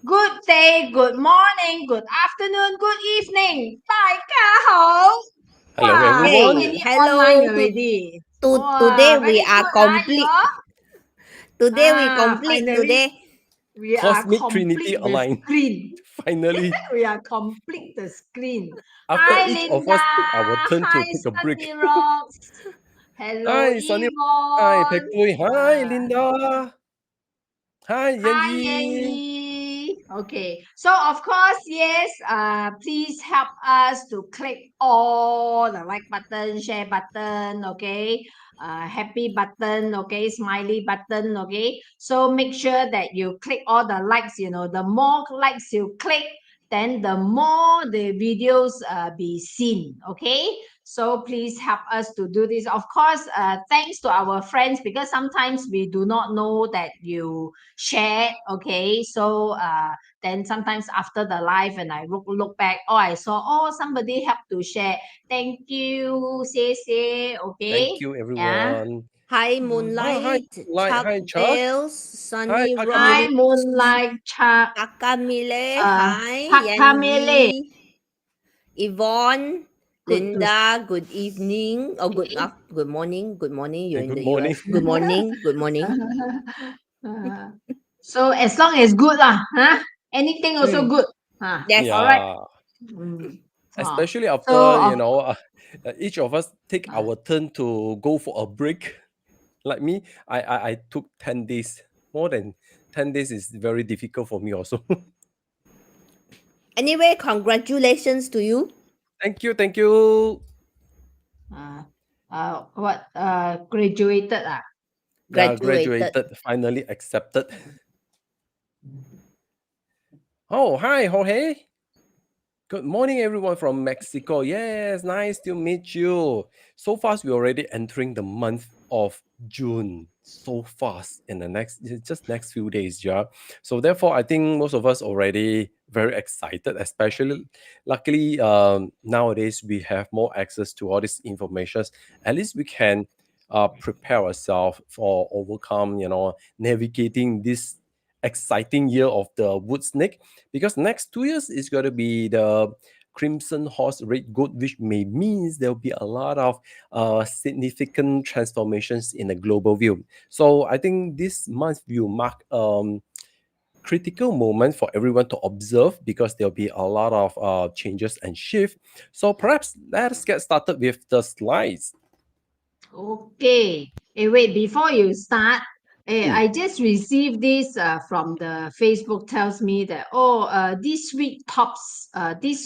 Good day, good morning, good afternoon, good evening. 大家好. Hello, Wow, everyone. many Hello. online already. Today Very we are good, complete. you all? Today we complete. Finally, Today. we Cosmic are Trinity complete the aligned. screen. Finally, We are complete the screen. after Hi, each of Linda. us take our turn to Hi, take a break. Sunny Rocks. Hello, Hi, Sunny. Hi, Pek Yvonne. Pui. Hi, Linda. Hi, Yan Hi, Yan Yi. Yi. Okay, so of course, yes, please help us to click all the like button, share button, okay, happy button, okay, smiley button, okay. So make sure that you click all the likes, the more likes you click, then the more the videos be seen, okay. So please help us to do this. Of course, thanks to our friends, because sometimes we do not know that you share, okay. So then sometimes after the live and I look back, I saw, somebody helped to share. Thank you, say, okay. Thank you, Yeah. everyone. Hi, Hi, Moonlight. Light. Chuck Hi, Chuck. Bells. Hi, Sunny Hi, Rock. Pakamili. Moonlight Chuck, Kakamile. Hi. Yan Pakamele. Yi. Yvonne. Good to Linda. Good evening. Oh, good see. good morning. Good morning. You're in Good the morning. US. Good morning. Good morning. So as long as good lah, huh? Anything also good. Yes. All right. Yeah, Mm. especially So after, of each of us take our turn to go for a break. Like me, I took 10 days. More than 10 days is very difficult for me also. Anyway, congratulations to you. Thank you, thank you. what graduated Yeah, Graduated. graduated, finally accepted. Oh, hi, Jorge. Good morning, everyone from Mexico. Yes, nice to meet you. So fast, we're already entering the month of June. So fast in the next few days, yeah. So therefore, I think most of us already very excited. Especially, luckily, nowadays we have more access to all these informations. At least we can prepare ourselves for overcome, navigating this exciting year of the wood snake, because next 2 years is going to be the crimson horse red goat, which may means there'll be a lot of significant transformations in the global view. So I think this month will mark critical moment for everyone to observe, because there'll be a lot of changes and shift. So perhaps let's get started with the slides. Okay. Hey, wait, before you start, Mm. I just received this from the Facebook, tells me that this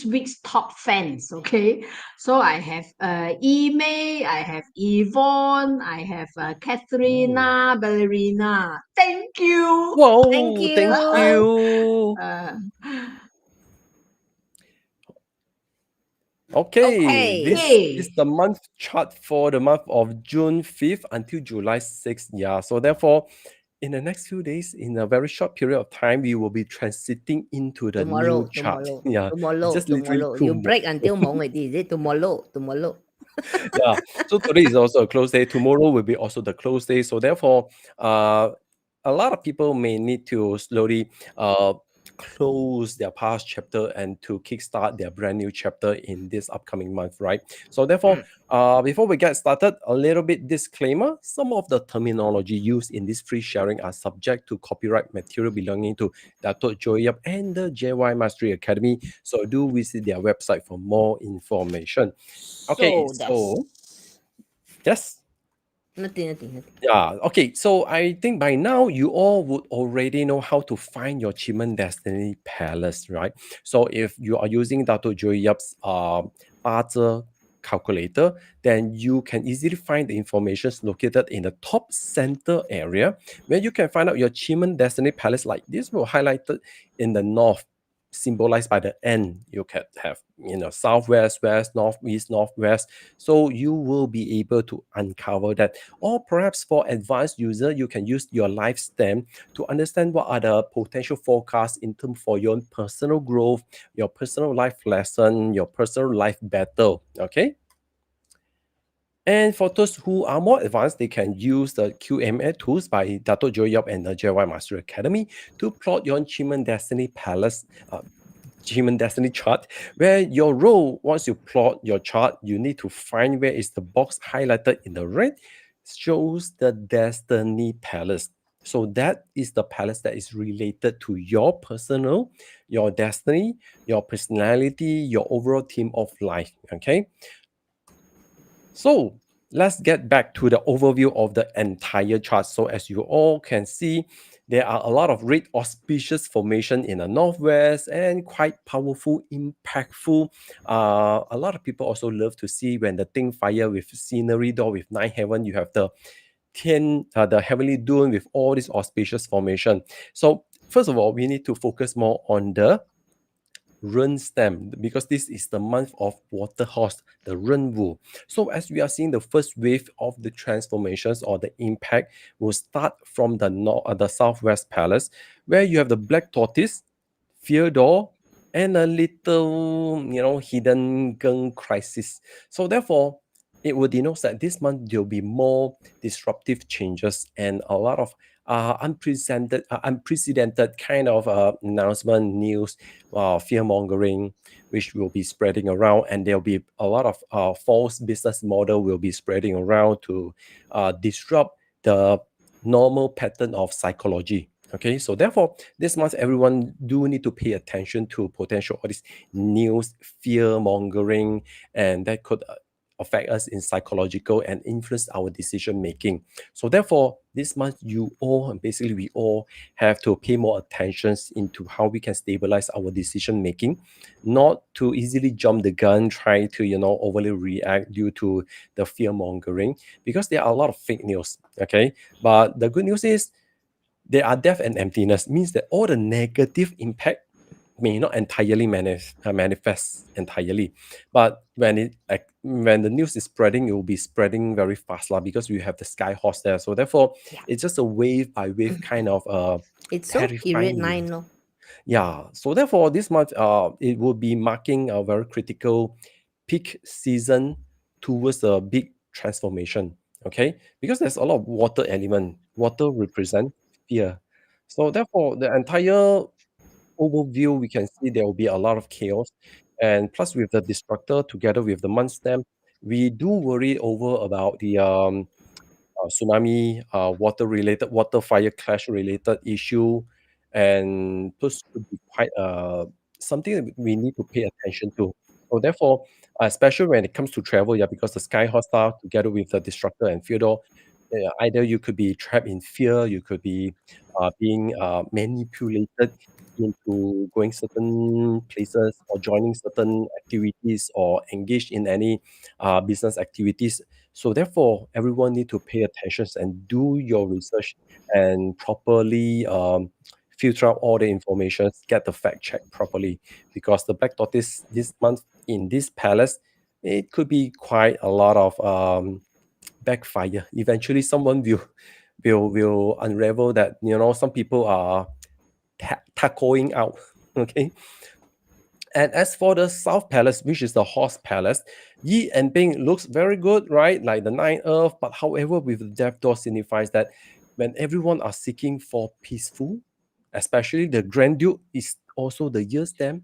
week's top fans. Okay, so I have Ime, I have Yvonne, I have Katharina, Ballerina. Thank you. Whoa, Thank you. thank you. Uh, Okay, Okay. this is the month chart for the month of June 5th until July 6th. Yeah, so therefore, in the next few days, in a very short period of time, we will be transiting into the new chart. Yeah, just literally You tomorrow. break until Mong already. Is it tomorrow? Yeah, so today is also a close day. Tomorrow will be also the close day. So therefore, a lot of people may need to slowly close their past chapter and to kickstart their brand new chapter in this upcoming month, right? So therefore, before we get started, a little bit disclaimer: some of the terminology used in this free sharing are subject to copyright material belonging to Dato' Joy Yap and the JY Mastery Academy. So do visit their website for more information. Okay, so yes. Nothing. Yeah, okay. So I think by now you all would already know how to find your Chiman Destiny Palace, right? So if you are using Dato' Joy Yap's Bazi calculator, then you can easily find the information located in the top center area, where you can find out your Chiman Destiny Palace. Like this will highlighted in the north, symbolized by the N. You can have, southwest, west, northeast, northwest. So you will be able to uncover that. Or perhaps for advanced user, you can use your life stamp to understand what are the potential forecasts in terms for your personal growth, your personal life lesson, your personal life battle. Okay. And for those who are more advanced, they can use the qimen tools by Dato Joe Yap and the JY Master Academy to plot your Qimen Destiny Palace, Qimen Destiny chart, where your role, once you plot your chart, you need to find where is the box highlighted in the red, shows the Destiny Palace. So that is the palace that is related to your personal, your destiny, your personality, your overall theme of life. Okay. So let's get back to the overview of the entire chart. So as you all can see, there are a lot of red auspicious formation in the northwest and quite powerful, impactful. A lot of people also love to see when the thing fire with scenery door with nine heaven, you have the the heavenly dune with all this auspicious formation. So first of all, we need to focus more on the Ren stem, because this is the month of water horse, the Ren Wu. So as we are seeing, the first wave of the transformations or the impact will start from the southwest palace, where you have the black tortoise, Theodore, and a little hidden gun crisis. So therefore, it would denote that this month there will be more disruptive changes and a lot of unprecedented kind of announcement, news, fear mongering, which will be spreading around, and there'll be a lot of false business model will be spreading around to disrupt the normal pattern of psychology. Okay, so therefore, this month everyone do need to pay attention to potential all this news, fear mongering, and that could affect us in psychological and influence our decision making. So therefore, this month we all have to pay more attention into how we can stabilize our decision making, not to easily jump the gun, try to overly react due to the fear mongering, because there are a lot of fake news. Okay, but the good news is there are death and emptiness, means that all the negative impact may not entirely manifest entirely, but when the news is spreading, it will be spreading very fast because we have the sky horse there. So therefore, Yeah. it's just a wave by wave kind of It's so period terrifying. 9, no? Yeah. So therefore, this month it will be marking a very critical peak season towards a big transformation. Okay, because there's a lot of water element. Water represent fear. So therefore, the entire overview, we can see there will be a lot of chaos. And plus, with the destructor together with the month stamp, we do worry over about the tsunami, water fire clash related issue, and those could be quite something that we need to pay attention to. So therefore, especially when it comes to travel, because the Sky Hostile together with the Destructor and Theodore, either you could be trapped in fear, you could be being manipulated into going certain places or joining certain activities or engaged in any business activities. So therefore, everyone need to pay attention and do your research and properly filter out all the information, get the fact check properly, because the black tortoise this month in this palace, it could be quite a lot of backfire. Eventually, someone will unravel that some people are tacoing out. Okay. And as for the South Palace, which is the Horse Palace, Yi and Bing looks very good, right? Like the Nine Earth. But however, with the Death Door signifies that when everyone are seeking for peaceful, especially the Grand Duke is also the year stamp,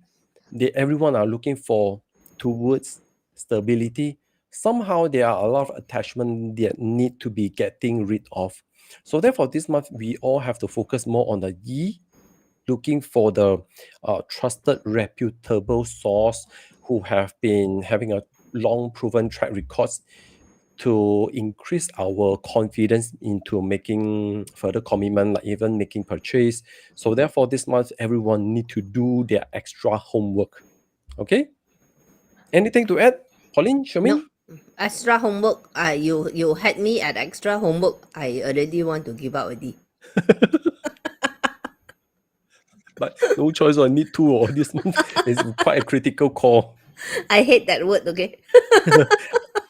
everyone are looking for towards stability. Somehow there are a lot of attachment that need to be getting rid of. So therefore, this month we all have to focus more on the Yi, looking for the trusted, reputable source who have been having a long proven track records to increase our confidence into making further commitment, like even making purchase. So therefore, this month everyone need to do their extra homework. Okay. Anything to add, Pauline, Shamin? No. Extra homework. You had me at extra homework. I already want to give up already. But no choice, I need to. Or this month is quite a critical call. I hate that word, okay?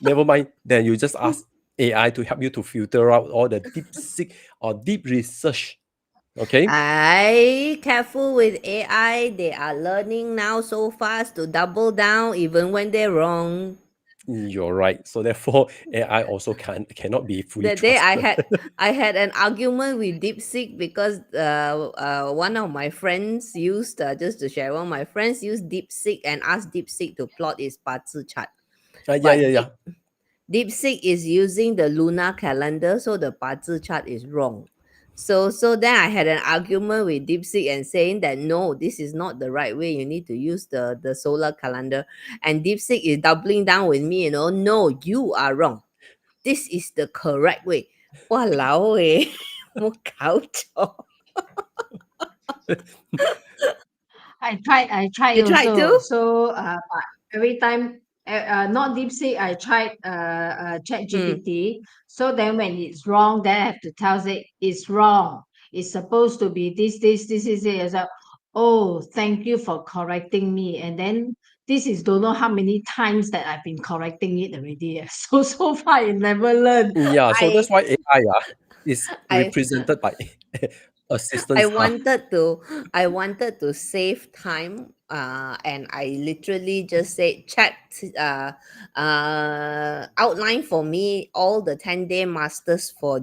Never mind. Then you just ask AI to help you to filter out all the deep seek or deep research. Okay. I careful with AI. They are learning now so fast to double down even when they're wrong. You're right. So therefore, AI also cannot be fully That day trusted. I had an argument with DeepSeek because one of my friends used just to share, one of my friends used DeepSeek and asked DeepSeek to plot its 八字 chart. Yeah, yeah, yeah. DeepSeek is using the lunar calendar, so the 八字 chart is wrong. So then I had an argument with DeepSeek and saying that no, this is not the right way. You need to use the solar calendar. And DeepSeek is doubling down with me, no, you are wrong. This is the correct way. Walao eh. 冇搞錯. I tried You tried also. to? So but every time not DeepSeek, I tried ChatGPT. So then when it's wrong, then I have to tell it it's wrong. It's supposed to be this is it. So, oh, thank you for correcting me. And then this is don't know how many times that I've been correcting it already. So far I never learned. Yeah, so I that's why AI is I represented by I assistants. wanted to save time, and I literally just said chat, outline for me all the 10-day masters for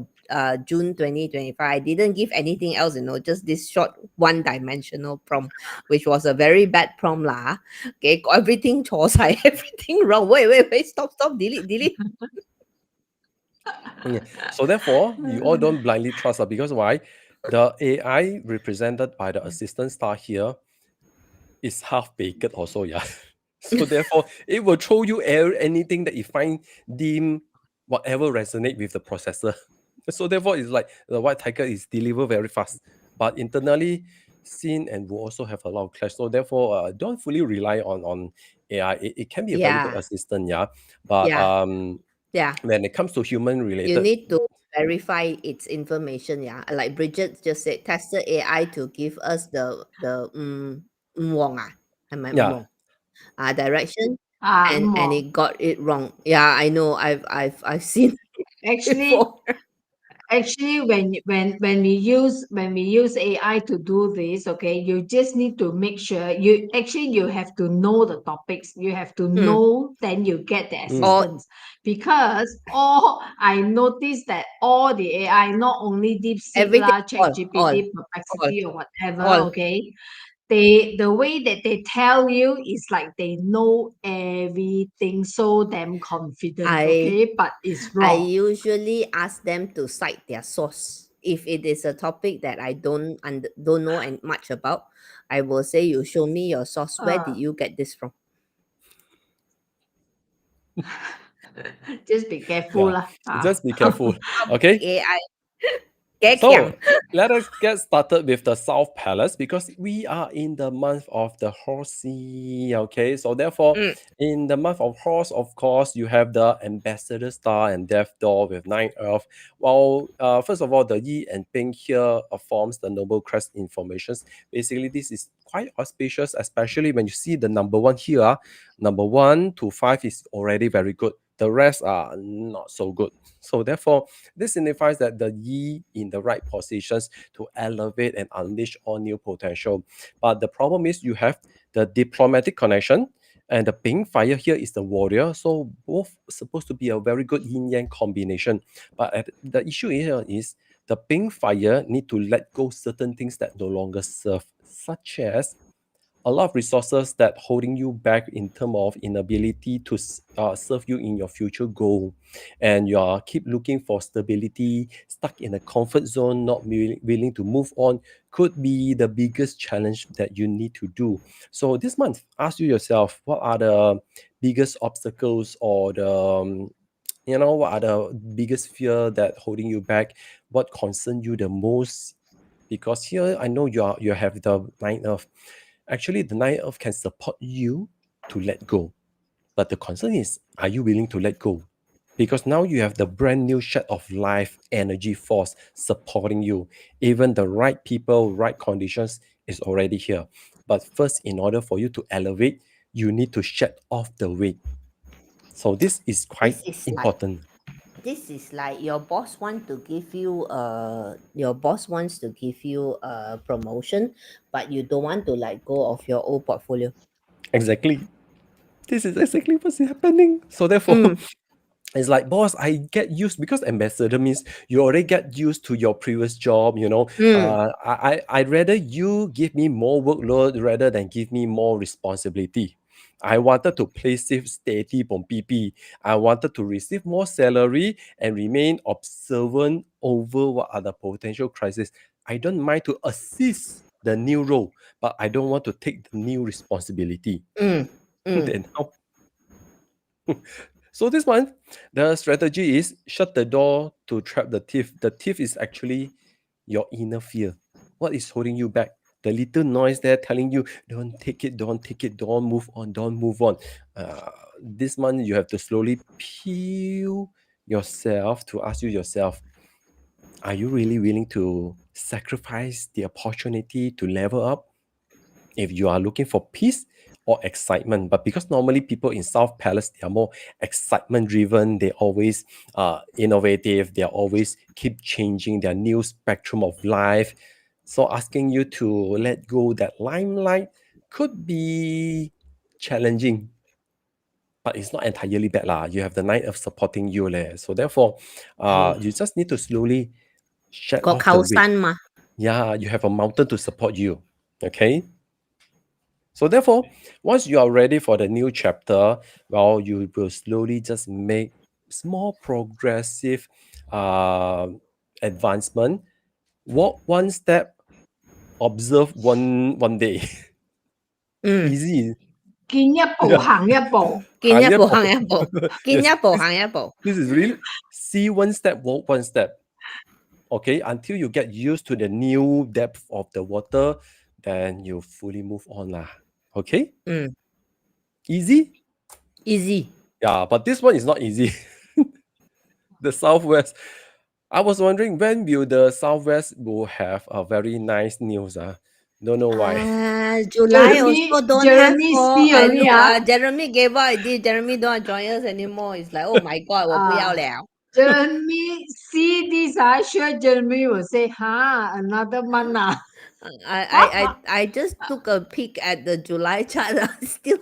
June 2025. I didn't give anything else, just this short one-dimensional prompt, which was a very bad prompt lah. Okay, got everything 錯晒, everything wrong. Wait, stop, delete. Yeah. So therefore, you all don't blindly trust her because why? The AI represented by the assistant star here is half baked also, yeah. So therefore, it will throw you anything that you find deem whatever resonate with the processor. So therefore, it's like the white tiger is delivered very fast, but internally, Sin and will also have a lot of clash. So therefore, don't fully rely on AI. It can be a very good Yeah, assistant, yeah. But yeah, yeah. when it comes to human You related, need to verify its information. Yeah, like Bridget just said, tested AI to give us the wrong am I yeah, wrong direction, and More. it got it wrong. Yeah, I know. I've seen it Actually, before. Actually, when we use AI to do this, okay, you just need to make sure you have to know the topics. You have to Mm. know, then you get the Or assistance. Because all I noticed that all the AI, not only DeepSeek everything, lah, all, ChatGPT, all, Perplexity or whatever, all. okay, the way that they tell you is like they know everything, so damn confident, I okay, but it's I wrong. usually ask them to cite their source. If it is a topic that I don't know much about, I will say, you show me your source. Where Uh, did you get this from? just be careful yeah. lah. Just be careful. Okay. AI. Kẻ So kiang. let us get started with the South Palace because we are in the month of the Horsey. Okay, so therefore, Mm. in the month of Horse, of course, you have the Ambassador Star and Death Door with Nine Earth. Well, first of all, the Yi and Ping here forms the Noble Crest informations. Basically, this is quite auspicious, especially when you see the number one here. Number 1 to 5 is already very good. The rest are not so good. So therefore, this signifies that the Yi in the right positions to elevate and unleash all new potential. But the problem is you have the diplomatic connection and the Ping fire here is the warrior. So both supposed to be a very good yin yang combination. But the issue here is the Ping fire need to let go certain things that no longer serve, such as a lot of resources that holding you back in terms of inability to serve you in your future goal, and you are keep looking for stability, stuck in a comfort zone, not willing to move on, could be the biggest challenge that you need to do. So this month, ask you yourself, what are the biggest obstacles or the what are the biggest fear that holding you back, what concern you the most? Because here I know you have the nine of actually the nine of can support you to let go, but the concern is, are you willing to let go? Because now you have the brand new shed of life energy force supporting you. Even the right people, right conditions is already here. But first, in order for you to elevate, you need to shed off the weight. So this is quite This is like important. your boss want to give you your boss wants to give you a promotion, but you don't want to let go of your old portfolio. Exactly. This is exactly what's happening. So therefore, it's like, boss, I get used, because ambassador means you already get used to your previous job, I'd rather you give me more workload rather than give me more responsibility. I wanted to play safe, steady, from PP. I wanted to receive more salary and remain observant over what are the potential crises. I don't mind to assist the new role, but I don't want to take the new responsibility. Then how? So this month, the strategy is shut the door to trap the thief. The thief is actually your inner fear. What is holding you back? The little noise there telling you, don't take it, don't move on, don't move on. This month, you have to slowly peel yourself to ask yourself, are you really willing to sacrifice the opportunity to level up? If you are looking for peace or excitement, but because normally people in South Palace, they are more excitement driven, they always innovative, they are always keep changing their new spectrum of life. So asking you to let go that limelight could be challenging, but it's not entirely bad lah. You have the Knight of supporting you leh. So therefore, you just need to slowly shed Got off the weight. 靠山嘛。 Yeah, you have a mountain to support you. Okay. So therefore, once you are ready for the new chapter, well, you will slowly just make small progressive advancement. Walk one step, observe one day. Easy. 見一步行一步。見一步行一步，見一步行一步。 This is really see one step, walk one step. Okay, until you get used to the new depth of the water, then you fully move on lah. Okay? Easy? Easy. Yeah, but this one is not easy. The Southwest. I was wondering when will the Southwest will have a very nice news. Don't know why. July Jeremy- also don't Jeremy have. see I only, know, Jeremy gave up already. Jeremy don't want to join us anymore. It's like, oh my god, 我不要了。 Jeremy see this, sure Jeremy will say, another month I just took a peek at the July chart. Still.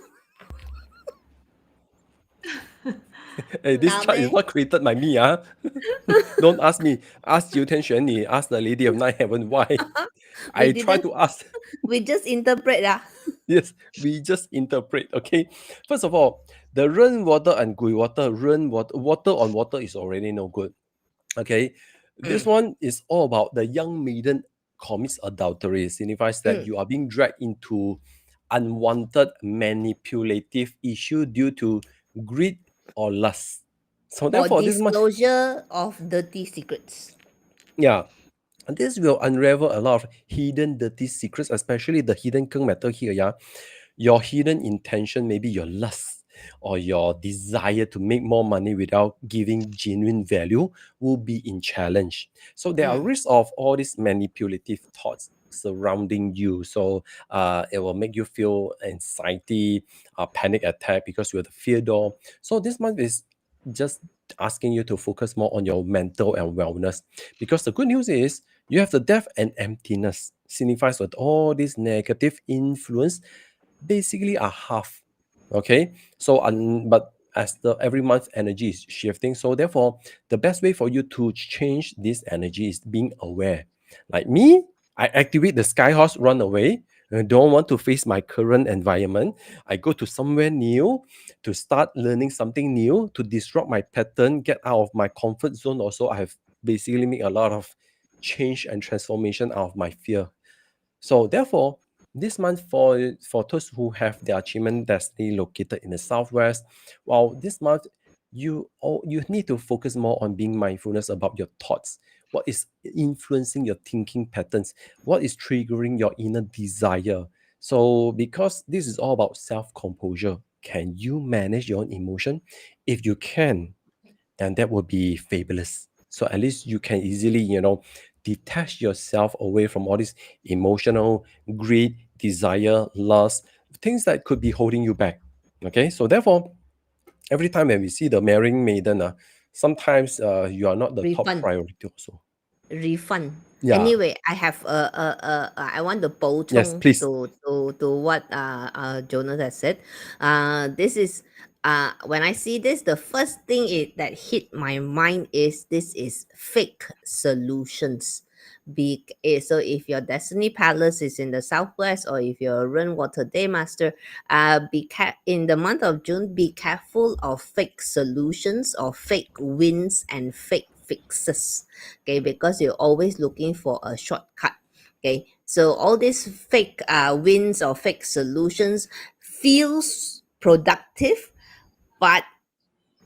Hey, this chart is not created by me. Don't ask me. Ask Jiu Tian Xuan Ni. Ask the Lady of Nine Heaven why. I try to ask. We just interpret. Yes, we just interpret. Okay. First of all, the rainwater and gui water, water on water is already no good. Okay. This one is all about the young maiden commits adultery. It signifies that you are being dragged into unwanted manipulative issue due to greed or lust. So Or therefore, this month, disclosure of dirty secrets. yeah, and this will unravel a lot of hidden dirty secrets, especially the hidden keng matter here. Yeah, your hidden intention, maybe your lust or your desire to make more money without giving genuine value, will be in challenge. So there are risks of all these manipulative thoughts surrounding you. So it will make you feel anxiety, panic attack because you're the fear door. So this month is just asking you to focus more on your mental and wellness, because the good news is you have the death and emptiness, signifies that all this negative influence basically are half. Okay, so but as the every month energy is shifting, so therefore the best way for you to change this energy is being aware. Like me, I activate the sky horse, run away. I don't want to face my current environment. I go to somewhere new to start learning something new, to disrupt my pattern, get out of my comfort zone. Also, I have basically made a lot of change and transformation out of my fear. So therefore, this month for those who have their achievement destiny located in the southwest, well, this month you need to focus more on being mindfulness about your thoughts. What is influencing your thinking patterns? What is triggering your inner desire? So because this is all about self-composure, can you manage your own emotion? If you can, then that would be fabulous. So at least you can easily, detach yourself away from all this emotional greed, desire, lust, things that could be holding you back. Okay, so therefore, every time when we see the marrying maiden, sometimes you are not the top Refund. priority also. Refund. Yeah. Anyway, I have I want to Yes, to please. what Jonas has said. This is when I see this, the first thing that hit my mind is this is fake solutions. So if your Destiny Palace is in the southwest, or if you're a Ren Water Day Master, in the month of June, be careful of fake solutions or fake wins and fake fixes. Okay, because you're always looking for a shortcut. Okay, so all these fake wins or fake solutions feels productive, but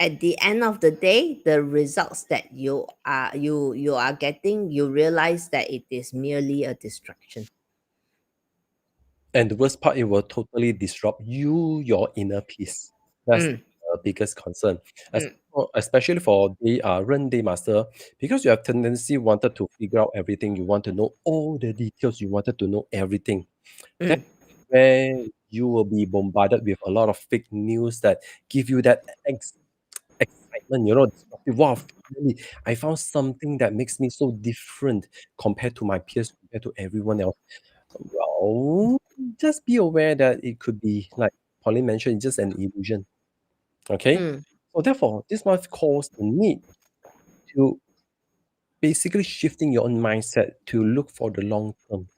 at the end of the day, the results that you are getting, you realize that it is merely a distraction. And the worst part, it will totally disrupt your inner peace. That's Mm, the biggest concern. mm, Especially for the Ren Day Master, because you have tendency wanted to figure out everything, you want to know all the details, you wanted to know everything. That's mm, where you will be bombarded with a lot of fake news that give you that excitement, disruptive. Wow, finally, I found something that makes me so different compared to my peers, compared to everyone else. Well, just be aware that it could be, like Pauline mentioned, just an illusion. Okay? mm, So therefore, this must cause the need to basically shifting your own mindset to look for the long term.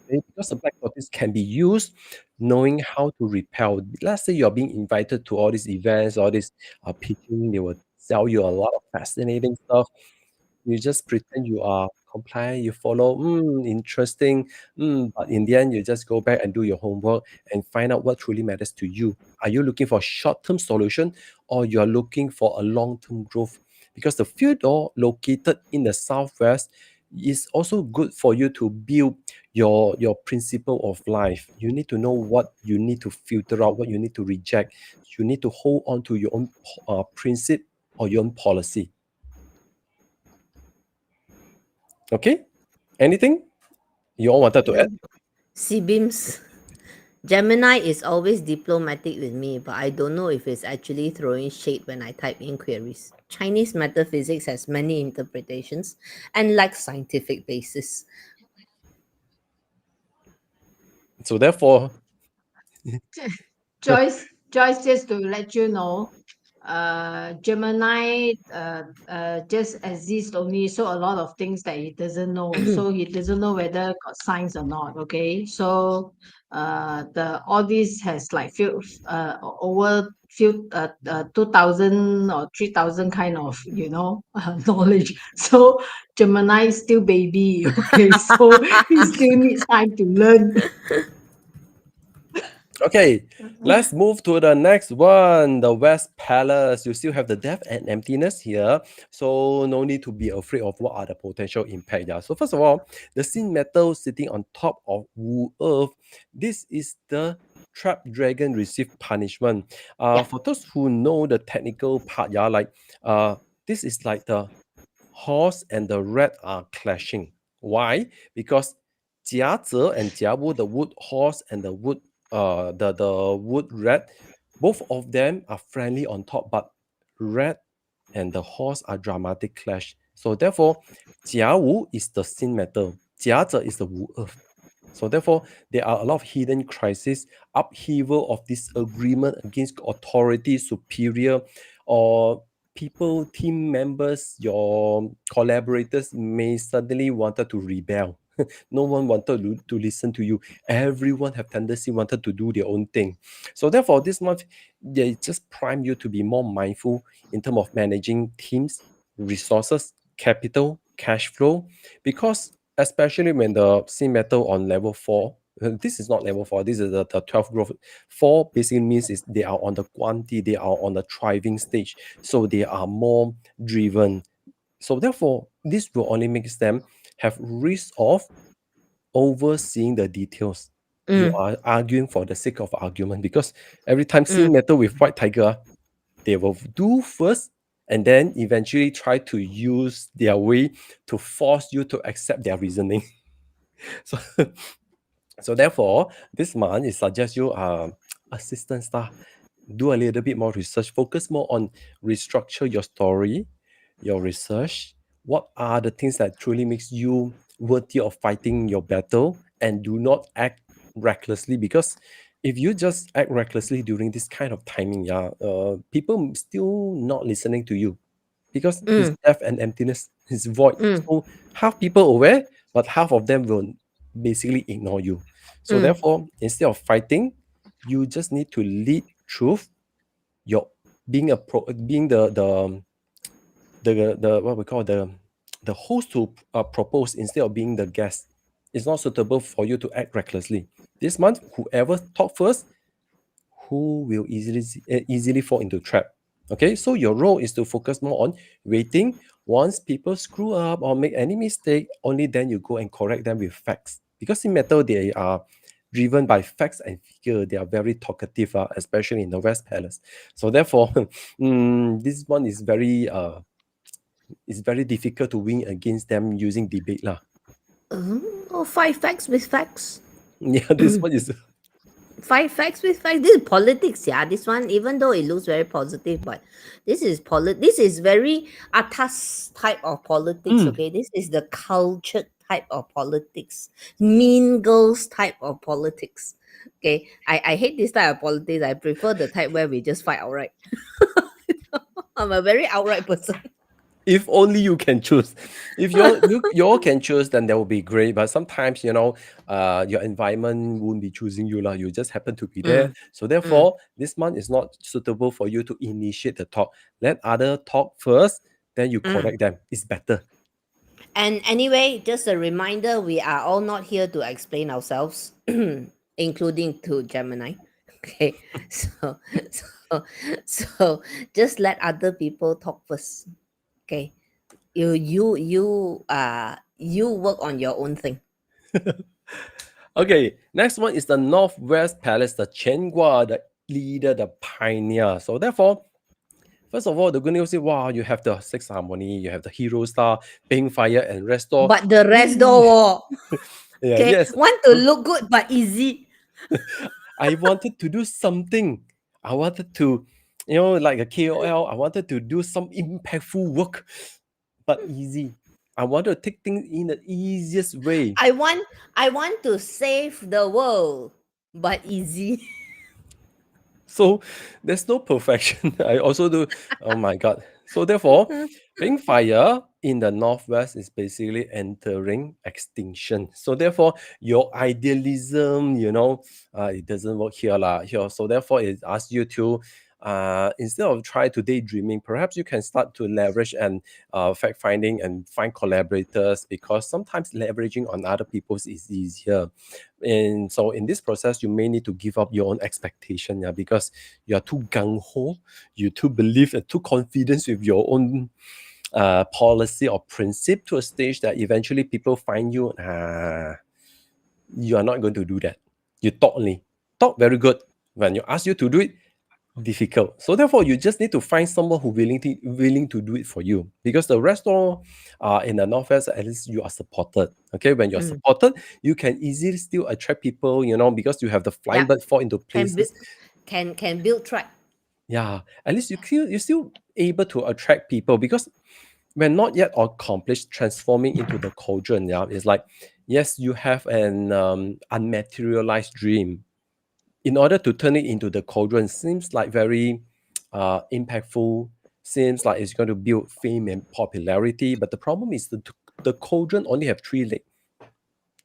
Okay? Because the black tortoise can be used knowing how to repel. Let's say you're being invited to all these events, all this pitching, they will sell you a lot of fascinating stuff. You just pretend you are compliant, you follow, interesting, but in the end, you just go back and do your homework and find out what truly matters to you. Are you looking for a short-term solution, or you are looking for a long-term growth? Because the field door located in the southwest is also good for you to build your principle of life. You need to know what you need to filter out, what you need to reject. You need to hold on to your own principle or your own policy. Okay? Anything you all wanted to no. add? C-beams. Gemini is always diplomatic with me, but I don't know if it's actually throwing shade when I type in queries. Chinese metaphysics has many interpretations and lacks scientific basis. So therefore, Joyce, just to let you know, Gemini just exists only, so a lot of things that he doesn't know. So he doesn't know whether got science or not. Okay, so the all this has like over 2,000 or 3,000 kind of knowledge. So Gemini is still baby. Okay, so he still needs time to learn. okay, let's move to the next one. The West Palace. You still have the depth and emptiness here. So no need to be afraid of what are the potential impact. Yeah. So first of all, the sin metal sitting on top of Wu Earth. This is the trapped dragon receive punishment. Yeah. For those who know the technical part, yeah, like this is like the horse and the rat are clashing. Why? Because Jiaze and Jiawu, the wood horse and the the wood rat, both of them are friendly on top, but rat and the horse are dramatic clash. So therefore, Jiawu is the sin metal, Jiaze is the wu earth. So therefore, there are a lot of hidden crises, upheaval of disagreement against authority, superior, or people, team members, your collaborators may suddenly wanted to rebel. No one wanted to listen to you. Everyone have tendency wanted to do their own thing. So therefore, this month, they just prime you to be more mindful in terms of managing teams, resources, capital, cash flow, because especially when the sin metal on level 4, this is not level 4, this is the 12th growth. 4 basically means is they are on the quantity, they are on the thriving stage, so they are more driven. So therefore, this will only make them have risk of overseeing the details. You Mm, are arguing for the sake of argument, because every time mm. sin metal with white tiger, they will do first and then eventually try to use their way to force you to accept their reasoning. So, so therefore, this month it suggests you assistant staff do a little bit more research, focus more on restructure your story, your research. What are the things that truly makes you worthy of fighting your battle, and do not act recklessly, because if you just act recklessly during this kind of timing, people still not listening to you, because it's death and emptiness, it's void. So half people aware, but half of them will basically ignore you. So therefore, instead of fighting, you just need to lead truth. Your being the what we call the host to propose instead of being the guest. It's not suitable for you to act recklessly. This month, whoever talk first, who will easily fall into trap. Okay, so your role is to focus more on waiting. Once people screw up or make any mistake, only then you go and correct them with facts. Because in metal, they are driven by facts and figure. They are very talkative, especially in the West Palace. So therefore, this one is very difficult to win against them using debate lah. Oh, 5 facts with facts. Yeah, this one is 5 facts with facts. This is politics, yeah. This one, even though it looks very positive, but this is this is very atas type of politics. Okay, this is the cultured type of politics, mean girls type of politics. Okay, I hate this type of politics. I prefer the type where we just fight outright. I'm a very outright person. if only you can choose. If you all can choose, then that would be great. But sometimes, your environment won't be choosing you lah. You just happen to be there. So therefore, this month is not suitable for you to initiate the talk. Let other talk first, then you correct them. It's better. And anyway, just a reminder, we are all not here to explain ourselves, including to Gemini. Okay, so just let other people talk first. Okay, you work on your own thing. Okay, next one is the Northwest Palace, the Qian, the leader, the pioneer. So therefore, first of all, the good news is, wow, you have the 6 harmony, you have the hero star, ping fire, and restore. But the rest door, Yeah, okay, yes. want to look good but easy. I wanted to do something. I wanted to, like a KOL, I wanted to do some impactful work, but easy. I want to take things in the easiest way. I want to save the world, but easy. So there's no perfection. I also do. Oh my God. So therefore, Ping Fire in the Northwest is basically entering extinction. So therefore, your idealism, it doesn't work here lah. Here. So therefore, it asks you to, instead of try to daydreaming, perhaps you can start to leverage and fact finding and find collaborators, because sometimes leveraging on other people's is easier. And so in this process, you may need to give up your own expectation, because you are too gung-ho, you too believe and too confident with your own policy or principle to a stage that eventually people find you, you are not going to do that. You talk only. Talk very good. When you ask you to do it, difficult. So therefore, you just need to find someone who willing to do it for you, because the restaurant in the Northwest, at least you are supported. Okay, when you're supported, you can easily still attract people, because you have the flying bird fall into places. Can build track. Yeah, at least you're still able to attract people, because we're not yet accomplished transforming into the cauldron. Yeah, it's like, yes, you have an unmaterialized dream. In order to turn it into the cauldron, seems like very impactful, seems like it's going to build fame and popularity. But the problem is the cauldron only have 3 legs.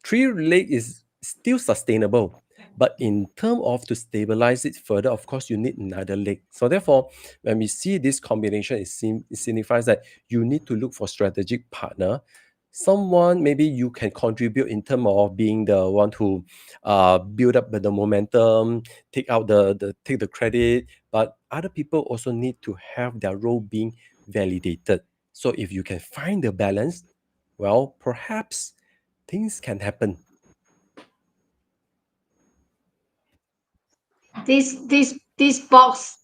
3 legs is still sustainable. But in terms of to stabilize it further, of course, you need another leg. So therefore, when we see this combination, it signifies that you need to look for strategic partner. Someone maybe you can contribute in terms of being the one to build up the momentum, take the credit, but other people also need to have their role being validated. So if you can find the balance, well, perhaps things can happen. This box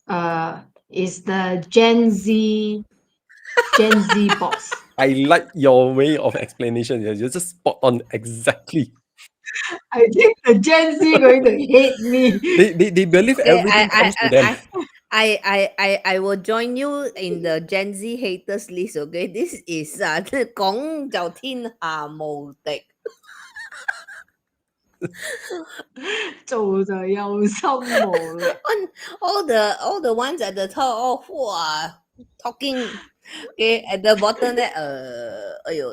is the Gen Z box. I like your way of explanation. You're just spot on exactly. I think the Gen Z going to hate me. They believe everything comes to them. I will join you in the Gen Z haters list. Okay, this is 講就天下無敵。做就有心無力。all the ones at the top, oh, wow, talking. Okay, at the bottom that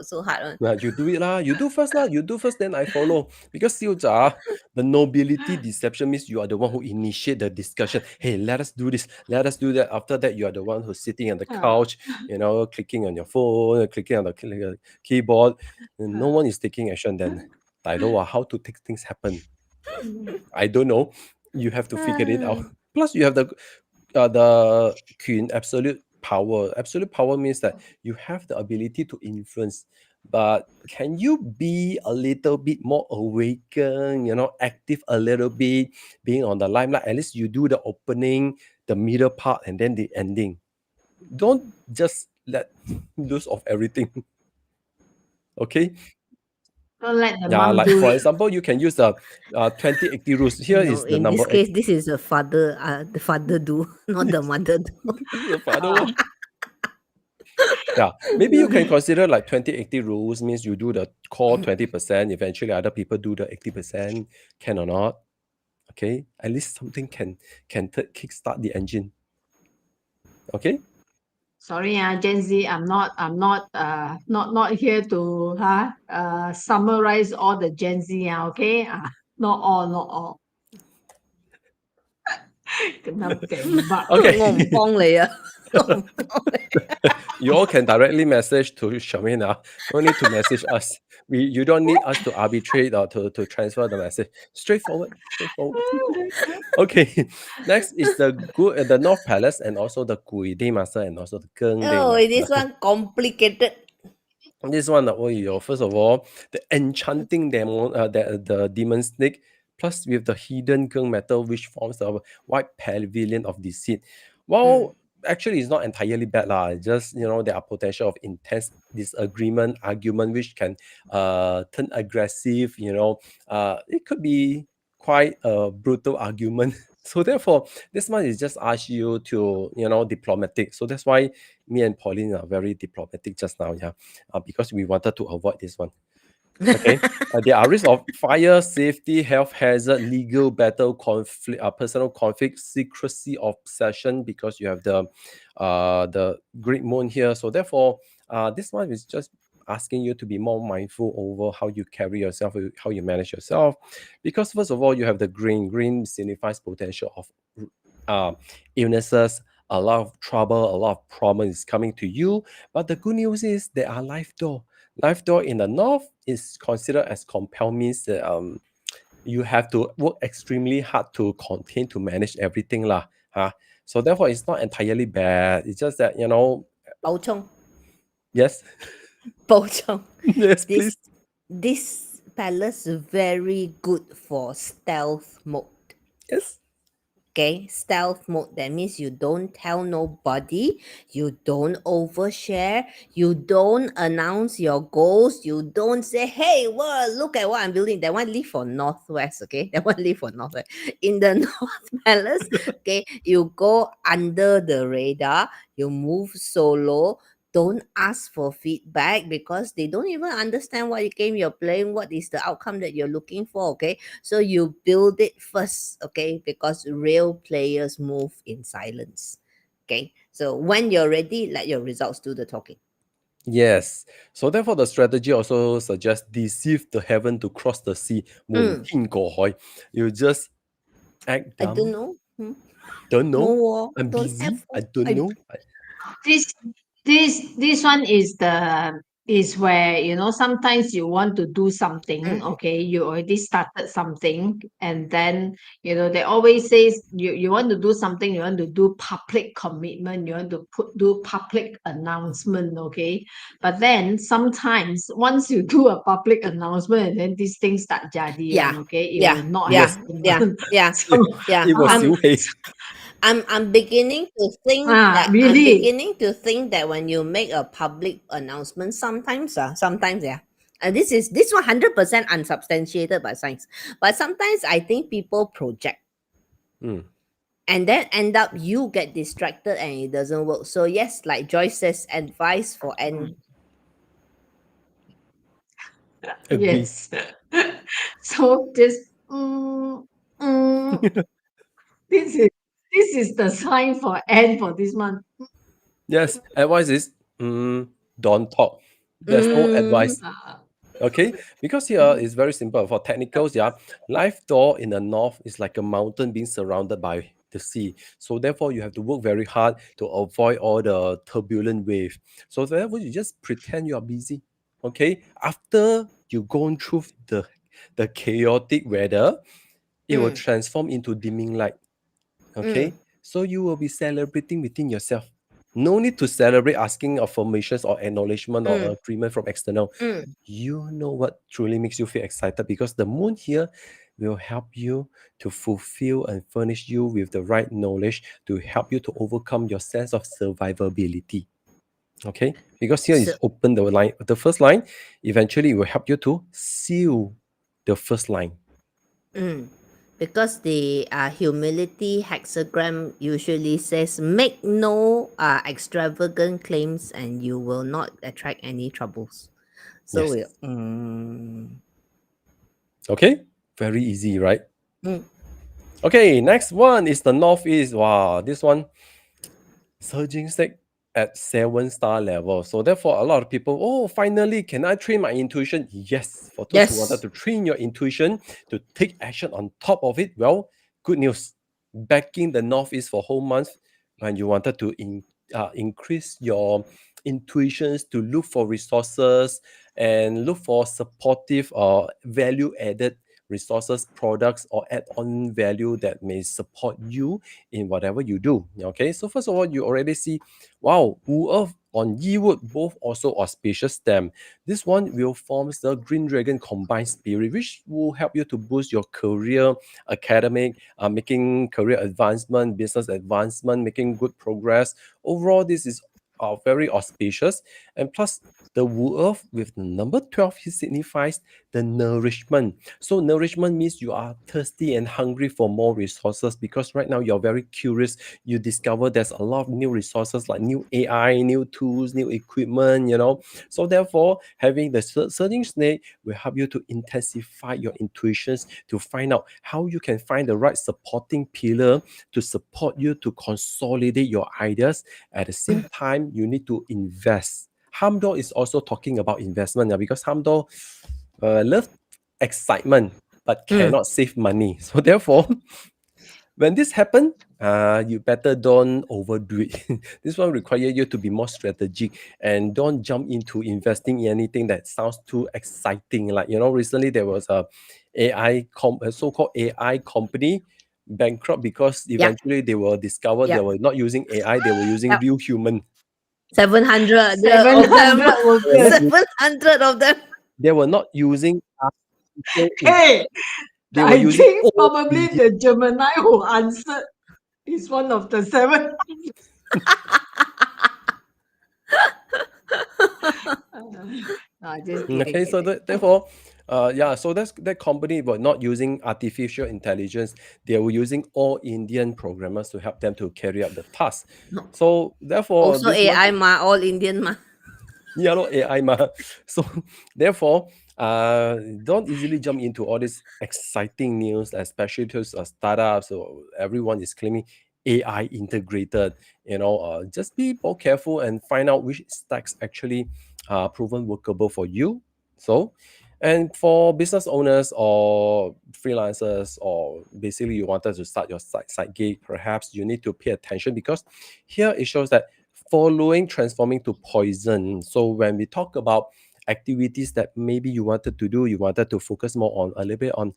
so hard one. You do it lah. You do first lah. You do first, then I follow. Because the nobility deception means you are the one who initiate the discussion. Hey, let us do this. Let us do that. After that, you are the one who's sitting on the couch, clicking on your phone, clicking on the keyboard. And no one is taking action. Then, I know how to take things happen. I don't know. You have to figure it out. Plus, you have the Queen absolute power. Absolute power means that you have the ability to influence. But can you be a little bit more awakened, active a little bit, being on the limelight? At least you do the opening, the middle part, and then the ending. Don't just let loose of everything. Okay? Don't let the Yeah, mom like do for it. example, you can use the 2080 rules. Here No, is the in number this case, this is the father do, not the mother do. This is the father one. Yeah, maybe you can consider like 2080 rules means you do the core 20%. Eventually, other people do the 80%. Can or not? Okay, at least something can kickstart the engine. Okay. Sorry, Gen Z, I'm not here to summarize all the Gen Z, okay? Not all. Kena tembak. Okay. 我唔幫你啊，You all can directly message to Charmaine. No need to message us. You don't need us to arbitrate or to transfer the message. Straightforward. Okay. Next is the North Palace and also the Gui Day Master and also the Geng Day Oh, Master. this one complicated. This one, first of all, the enchanting demon, the demon snake, plus with the hidden Geng metal, which forms a white pavilion of deceit. Well, actually, it's not entirely bad lah. It's just there are potential of intense disagreement, argument, which can turn aggressive. It could be quite a brutal argument. So therefore, this one is just ask you to diplomatic. So that's why me and Pauline are very diplomatic just now, yeah, because we wanted to avoid this one. Okay. There are risks of fire, safety, health hazard, legal battle, conflict, personal conflict, secrecy of possession, because you have the great moon here. So therefore, this one is just asking you to be more mindful over how you carry yourself, how you manage yourself. Because first of all, you have the green. Green signifies potential of illnesses, a lot of trouble, a lot of problems coming to you. But the good news is there are life door. Life door in the north is considered as compel, means that you have to work extremely hard to contain, to manage everything lah. So therefore, it's not entirely bad. It's just that Bao Chong. Yes. Bao Chong. Yes, please. This palace is very good for stealth mode. Yes. Okay, stealth mode. That means you don't tell nobody, you don't overshare, you don't announce your goals, you don't say, hey, well, look at what I'm building. That one leave for Northwest, okay? That one leave for Northwest. In the North Palace, okay, you go under the radar, you move solo. Don't ask for feedback because they don't even understand what game you're playing, what is the outcome that you're looking for, okay? So you build it first, okay? Because real players move in silence, okay? So when you're ready, let your results do the talking. Yes. So therefore, the strategy also suggests deceive the heaven to cross the sea. You just act dumb. I don't know. Don't know. No, I'm don't busy. have. I don't know. This one is where sometimes you want to do something, okay, you already started something, and then they always say you want to do something, you want to do public commitment, you want to do public announcement, okay, but then sometimes once you do a public announcement and then these things start jadi, okay, it will not happen. It was I'm beginning to think that really? I'm beginning to think that when you make a public announcement, sometimes and this is 100% unsubstantiated by science, but sometimes I think people project. And then end up you get distracted and it doesn't work. So yes, like Joyce says, advice for N. Agree. Yes. So this mm, this is the sign for N for this month. Yes, advice is don't talk. There's no advice. Ah, Okay, because here it's very simple. For technicals, yeah, life door in the north is like a mountain being surrounded by the sea. So therefore, you have to work very hard to avoid all the turbulent wave. So therefore, you just pretend you are busy. Okay, after you gone through the chaotic weather, it will transform into dimming light. Okay, so you will be celebrating within yourself. No need to celebrate asking affirmations or acknowledgement or agreement from external. You know what truly makes you feel excited, because the moon here will help you to fulfill and furnish you with the right knowledge to help you to overcome your sense of survivability. Okay, because here is open the first line. Eventually, it will help you to seal the first line. Because the humility hexagram usually says make no extravagant claims and you will not attract any troubles. So Yes. we Okay, very easy, right? Mm. Okay, next one is the northeast. Wow, this one surging stick at 7-star level. So therefore, a lot of people, oh, finally, can I train my intuition? Yes. For those who wanted to train your intuition to take action on top of it, well, good news. Backing the northeast for whole month when you wanted to increase your intuitions to look for resources and look for supportive or value added resources, products, or add-on value that may support you in whatever you do. Okay, so first of all, you already see, wow, Wu Earth on Yi Wood, both also auspicious stem. This one will form the Green Dragon combined spirit, which will help you to boost your career, academic, making career advancement, business advancement, making good progress. Overall, this is very auspicious. And plus, the Wu Earth with the number 12 here signifies the nourishment. So nourishment means you are thirsty and hungry for more resources, because right now you're very curious. You discover there's a lot of new resources like new AI, new tools, new equipment, So therefore, having the surging snake will help you to intensify your intuitions to find out how you can find the right supporting pillar to support you to consolidate your ideas. At the same time, you need to invest. Hamdo is also talking about investment, because Hamdo love excitement but cannot save money. So therefore, when this happen, you better don't overdo it. This one require you to be more strategic and don't jump into investing in anything that sounds too exciting. Like, recently there was a so-called AI company bankrupt because eventually they will discover they were not using AI, they were using real human. 700 of them. 700 workers. 700 of them. They were not using Hey, they were I using think probably the Gemini who answered is one of the 7. Just kidding. Okay, so therefore, so that company were not using artificial intelligence. They were using all Indian programmers to help them to carry out the task. So therefore, Also AI all Indian ma. Yeah, AI ma. So therefore, don't easily jump into all this exciting news, especially to startups. So everyone is claiming AI integrated. Just be more careful and find out which stacks actually proven workable for you. So, and for business owners or freelancers, or basically you wanted to start your side gig, perhaps you need to pay attention, because here it shows that following transforming to poison. So when we talk about activities that maybe you wanted to do, you wanted to focus more on a little bit on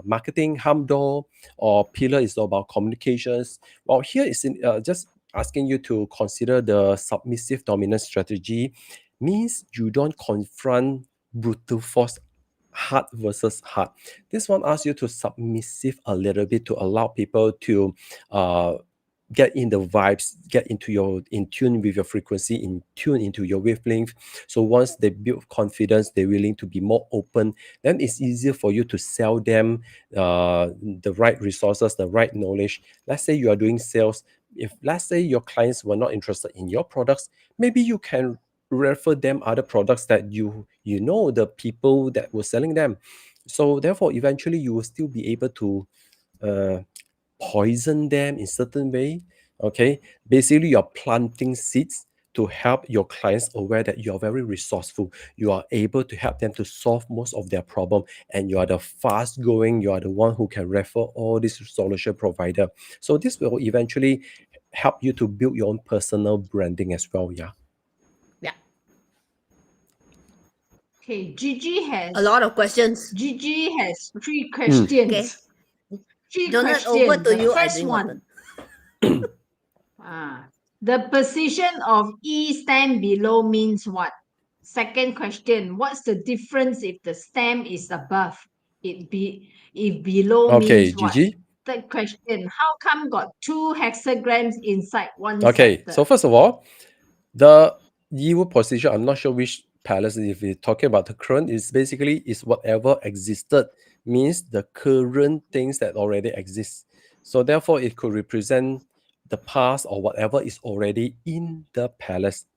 marketing, hamdo, or pillar is all about communications. Well, here is just asking you to consider the submissive dominant strategy. Means you don't confront brutal force heart versus heart. This one asks you to submissive a little bit to allow people to get in the vibes, get in tune with your frequency, in tune into your wavelength. So once they build confidence, they're willing to be more open, then it's easier for you to sell them the right resources, the right knowledge. Let's say you are doing sales. If let's say your clients were not interested in your products, maybe you can refer them other products that you know the people that were selling them. So therefore, eventually you will still be able to uh, poison them in certain way. Okay, basically you're planting seeds to help your clients aware that you are very resourceful, you are able to help them to solve most of their problem, and you are the fast going, you are the one who can refer all this solution provider. So this will eventually help you to build your own personal branding as well. Yeah. Yeah. Okay, Gigi has A lot of questions. three questions. Okay. Three Donut, questions. over to The you. I first drink one. water. The position of E stem below means what? Second question. What's the difference if the stem is above? If below Okay, means what? Gigi. Third question. How come got 2 hexagrams inside one Okay, sector? so first of all, the Yiwu position, I'm not sure which palace, if we're talking about the current, is basically is whatever existed, means the current things that already exist. So therefore, it could represent the past or whatever is already in the palace.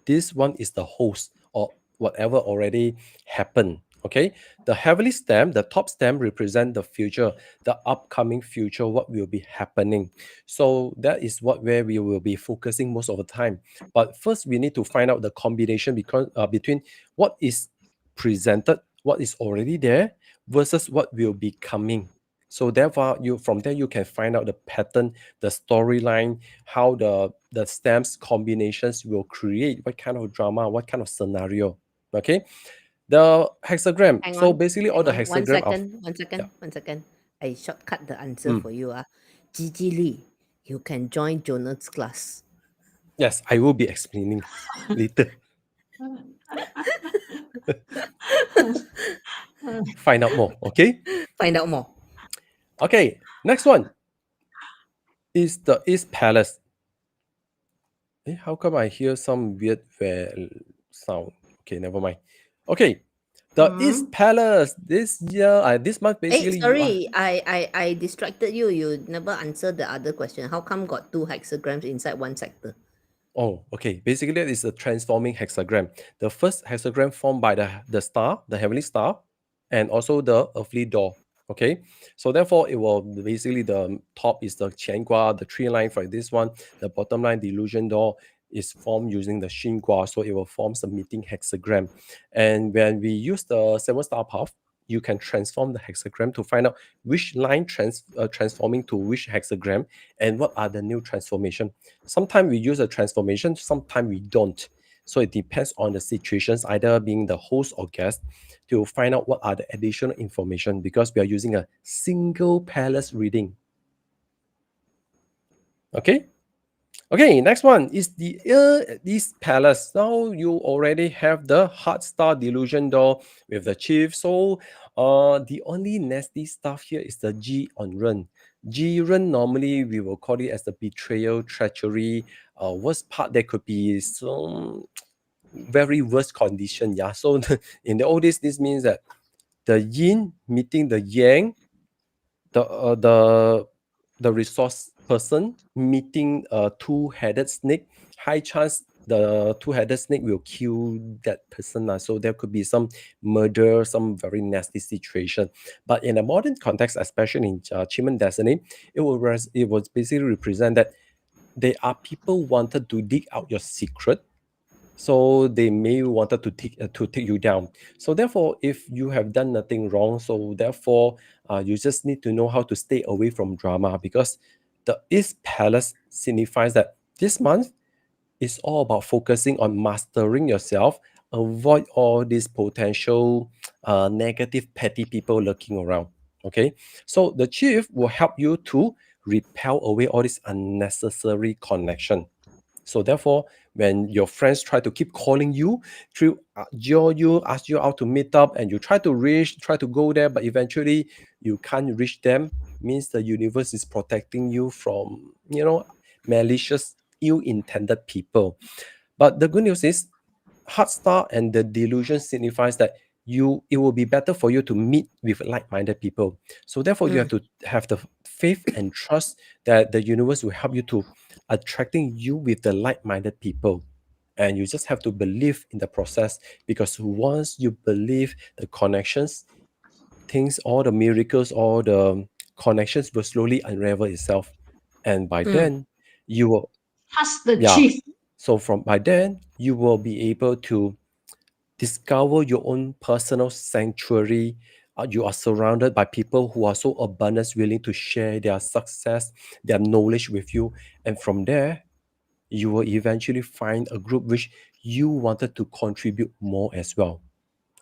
This one is the host or whatever already happened. Okay, the heavenly stem, the top stem, represent the future, the upcoming future, what will be happening. So that is where we will be focusing most of the time. But first, we need to find out the combination between what is presented, what is already there, versus what will be coming. So therefore, from there you can find out the pattern, the storyline, how the stems combinations will create what kind of drama, what kind of scenario. Okay, the hexagram. Hang So on. basically, all the Hang on. One hexagram of second. One second. yeah. One second. I shortcut the answer Mm. for you. Gigi Lee, you can join Jonathan's class. Yes, I will be explaining later. Find out more. Okay. Find out more. Okay. Next one is the East Palace. How come I hear some weird sound? Okay, never mind. Okay, the East Palace this year, this month Hey, basically you are. sorry, I distracted you. You never answered the other question. How come got 2 hexagrams inside one sector? Oh, okay. Basically, that is a transforming hexagram. The first hexagram formed by the star, the heavenly star, and also the earthly door. Okay, so therefore it will basically the top is the Qiangua, the tree line for this one. The bottom line, the illusion door, is formed using the Xingua, so it will form a meeting hexagram. And when we use the 7-star path, you can transform the hexagram to find out which line transforming to which hexagram and what are the new transformation. Sometimes we use a transformation, sometimes we don't. So it depends on the situations, either being the host or guest, to find out what are the additional information, because we are using a single palace reading. Okay. Okay, next one is the East Palace. Now you already have the Heart Star Delusion door with the chief. So the only nasty stuff here is the Ji on Ren. Ji Ren, normally we will call it as the betrayal, treachery. Worst part, there could be some very worst condition. Yeah. So in the old days, this means that the yin meeting the yang, the resource person meeting a two-headed snake, high chance the two-headed snake will kill that person. So there could be some murder, some very nasty situation. But in a modern context, especially in Qimen Destiny, it was basically represent that there are people wanted to dig out your secret, so they may wanted to take you down. So therefore, if you have done nothing wrong, so therefore you just need to know how to stay away from drama, because the East Palace signifies that this month is all about focusing on mastering yourself, avoid all these potential negative petty people lurking around. Okay, so the chief will help you to repel away all this unnecessary connection. So therefore, when your friends try to keep calling you, to ask you out to meet up, and you try to go there, but eventually you can't reach them, means the universe is protecting you from, malicious, ill-intended people. But the good news is, hard star and the delusion signifies that it will be better for you to meet with like-minded people. So therefore, you have to have the faith and trust that the universe will help you to attracting you with the like-minded people. And you just have to believe in the process, because once you believe the connections, things, all the miracles, all the connections will slowly unravel itself. And by then, you will, Trust the yeah. chief. So by then, you will be able to discover your own personal sanctuary. You are surrounded by people who are so abundant, willing to share their success, their knowledge with you. And from there, you will eventually find a group which you wanted to contribute more as well.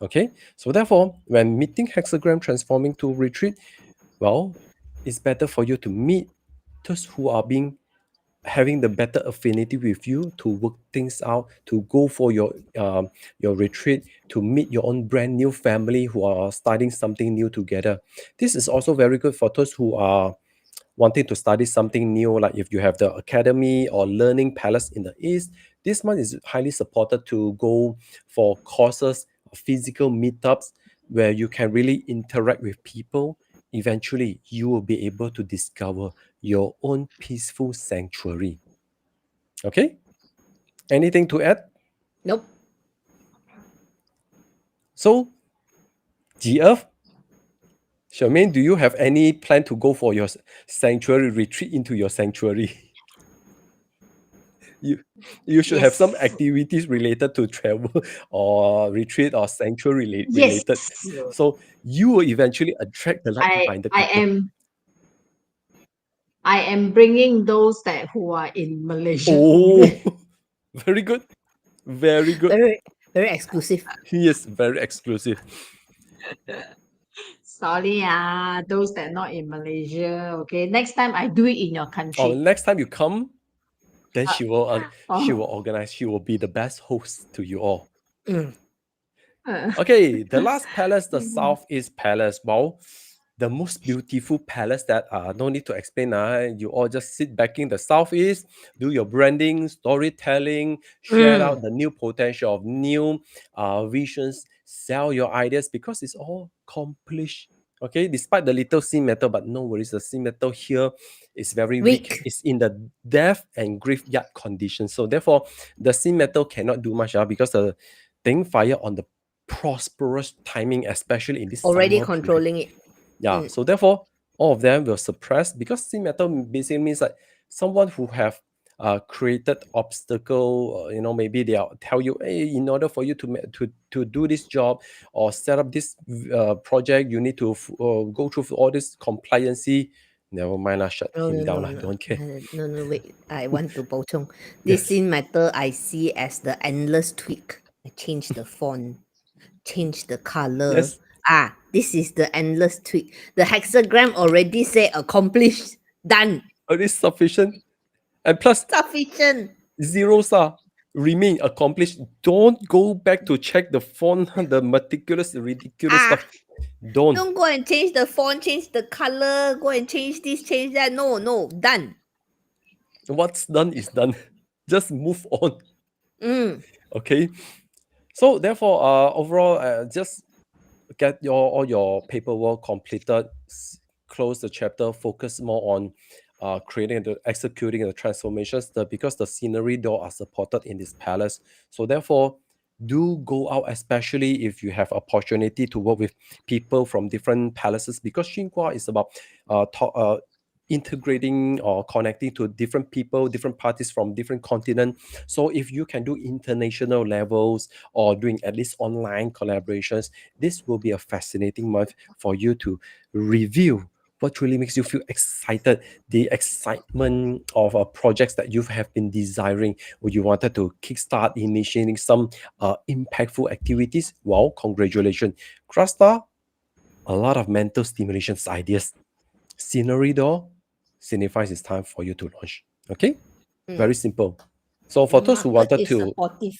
Okay, so therefore, when meeting hexagram transforming to retreat, well, it's better for you to meet those who are having the better affinity with you, to work things out, to go for your retreat, to meet your own brand new family who are studying something new together. This is also very good for those who are wanting to study something new, like if you have the academy or learning palace in the east. This month is highly supported to go for courses, physical meetups, where you can really interact with people. Eventually you will be able to discover your own peaceful sanctuary. Okay, anything to add? Nope. So GF, Charmaine, do you have any plan to go for your sanctuary, retreat into your sanctuary? You should have some Yes. activities related to travel or retreat or sanctuary Yes. related. So you will eventually attract the I like-minded I people. am bringing those that who are in Malaysia. Oh, very good. Very good. Very, very exclusive. Yes, very exclusive. Sorry, those that not in Malaysia. Okay, next time I do it in your Or country. next time you come, then she will Oh. organize. She will be the best host to you all. Mm. Okay, the last palace, the Southeast Palace. Wow, the most beautiful palace that no need to explain. You all just sit back in the Southeast, do your branding, storytelling, share out the new potential of new visions, sell your ideas, because it's all accomplished. Okay, despite the little sea metal, but no worries, the sea metal here is very weak. Weak. It's in the death and graveyard condition. So therefore, the sea metal cannot do much because the thing fire on the prosperous timing, especially in this Already summer period. controlling it. Yeah, so therefore, all of them will suppress, because sea metal basically means like someone who have created obstacle. Maybe they'll tell you, hey, in order for you to do this job or set up this project, you need to go through all this compliancy. Never mind, shut him down. I don't care. No, wait. I want to 补充. Yes. This scene matter I see as the endless tweak. I change the font, change the color. Yes. This is the endless tweak. The hexagram already say accomplished, done, It is sufficient. And plus, sufficient. zeros remain accomplished. Don't go back to check the font, the meticulous, ridiculous stuff. Don't. Don't go and change the font, change the color, go and change this, change that. No, done. What's done is done. Just move on. Mm. Okay. So therefore, overall, just get all your paperwork completed. Close the chapter. Focus more on creating and executing the transformations. Because the scenery though are supported in this palace. So therefore, do go out, especially if you have opportunity to work with people from different palaces, because Xinhua is about integrating or connecting to different people, different parties from different continents. So if you can do international levels or doing at least online collaborations, this will be a fascinating month for you to review what really makes you feel excited, the excitement of projects that you have been desiring, or you wanted to kickstart initiating some impactful activities. Well, congratulations. Krasta, a lot of mental stimulations ideas. Scenery door signifies it's time for you to launch. Okay? Very simple. So for those who wanted to supportive.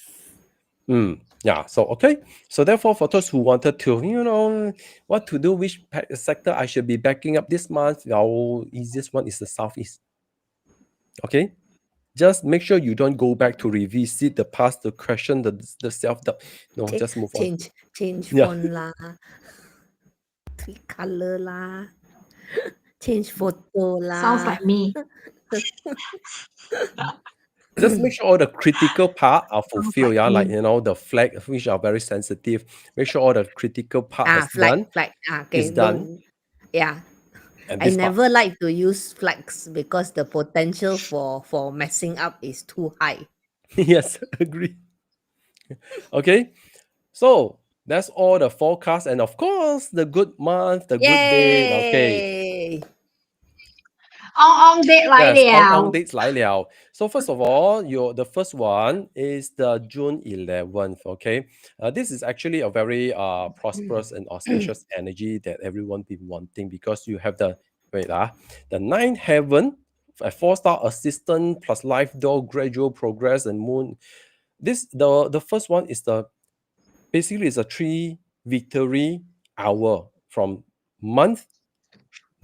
yeah, so okay. So therefore, for those who wanted to, what to do, which sector I should be backing up this month, our easiest one is the Southeast. Okay? Just make sure you don't go back to revisit the past, to question the self-doubt. No, just move on. Change Yeah. font lah, tweak color lah, change photo lah. Sounds like me. Just make sure all the critical part are fulfilled. like Yeah, like me. the flag, which are very sensitive. Make sure all the critical part has done. Flag. Okay, Is done. Yeah. And I this part. never like to use flags because the potential for messing up is too high. Yes, agree. Okay, so that's all the forecast, and of course the good month, the good day. Okay, Yay! On date 来 yes, on 了。 dates 来了. So first of all, the first one is the June 11th. Okay, this is actually a very prosperous and auspicious energy that everyone been wanting, because you have the the ninth heaven, a 4-star assistant plus life door, gradual progress, and moon. This the first one is basically it's a 3 victory hour from month,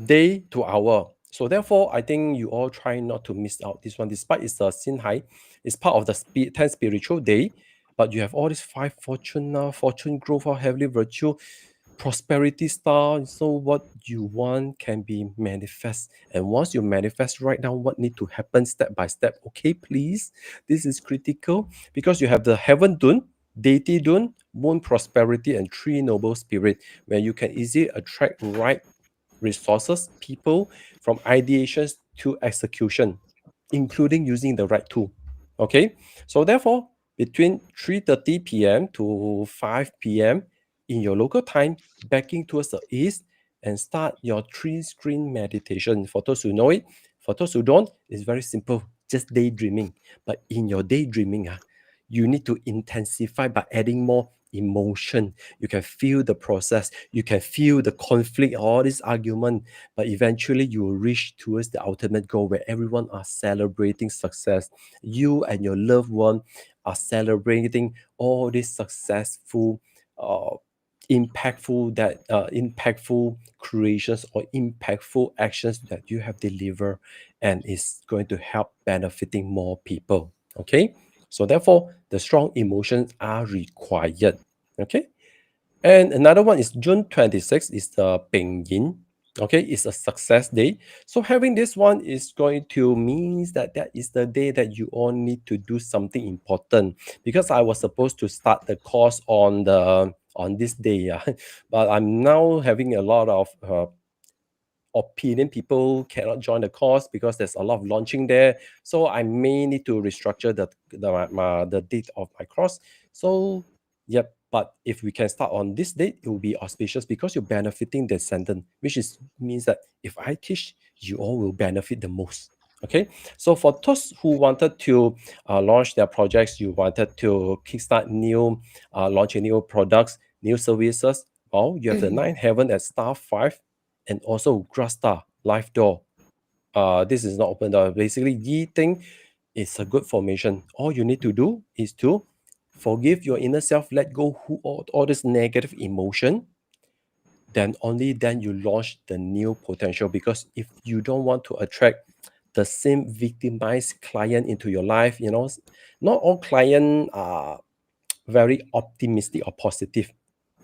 day to hour. So therefore, I think you all try not to miss out this one. Despite it's a sin high, it's part of the 10th spiritual day, but you have all these 5 fortune, fortune growth, heavenly virtue, prosperity star. So what you want can be manifest. And once you manifest right now, what need to happen step by step? Okay, please. This is critical, because you have the heaven dun, deity dun, moon prosperity, and 3 noble spirit, where you can easily attract right resources, people, from ideations to execution, including using the right tool. Okay, so therefore, between 3:30 p.m. to 5 p.m. in your local time, backing towards the east, and start your 3-screen meditation. For those who know it, for those who don't, it's very simple, just daydreaming. But in your daydreaming, you need to intensify by adding more emotion. You can feel the process, you can feel the conflict, all this argument, but eventually you will reach towards the ultimate goal, where everyone are celebrating success. You and your loved one are celebrating all these successful impactful creations or impactful actions that you have delivered, and is going to help benefiting more people. Okay, so therefore the strong emotions are required. Okay, and another one is June 26th is the Ping Yin. Okay, it's a success day. So having this one is going to means that is the day that you all need to do something important, because I was supposed to start the course on this day, but I'm now having a lot of opinion. People cannot join the course because there's a lot of launching there. So I may need to restructure the date of my course. So yep. But if we can start on this date, it will be auspicious, because you're benefiting the sentence, which means that if I teach, you all will benefit the most. Okay, so for those who wanted to launch their projects, you wanted to kickstart launching new products, new services, well, you have the 9th heaven at star 5, and also grass star, life door. This is not open door. Basically, Yi Ting is a good formation. All you need to do is to forgive your inner self, let go all this negative emotion. Then only then you launch the new potential. Because if you don't want to attract the same victimized client into your life, not all clients are very optimistic or positive.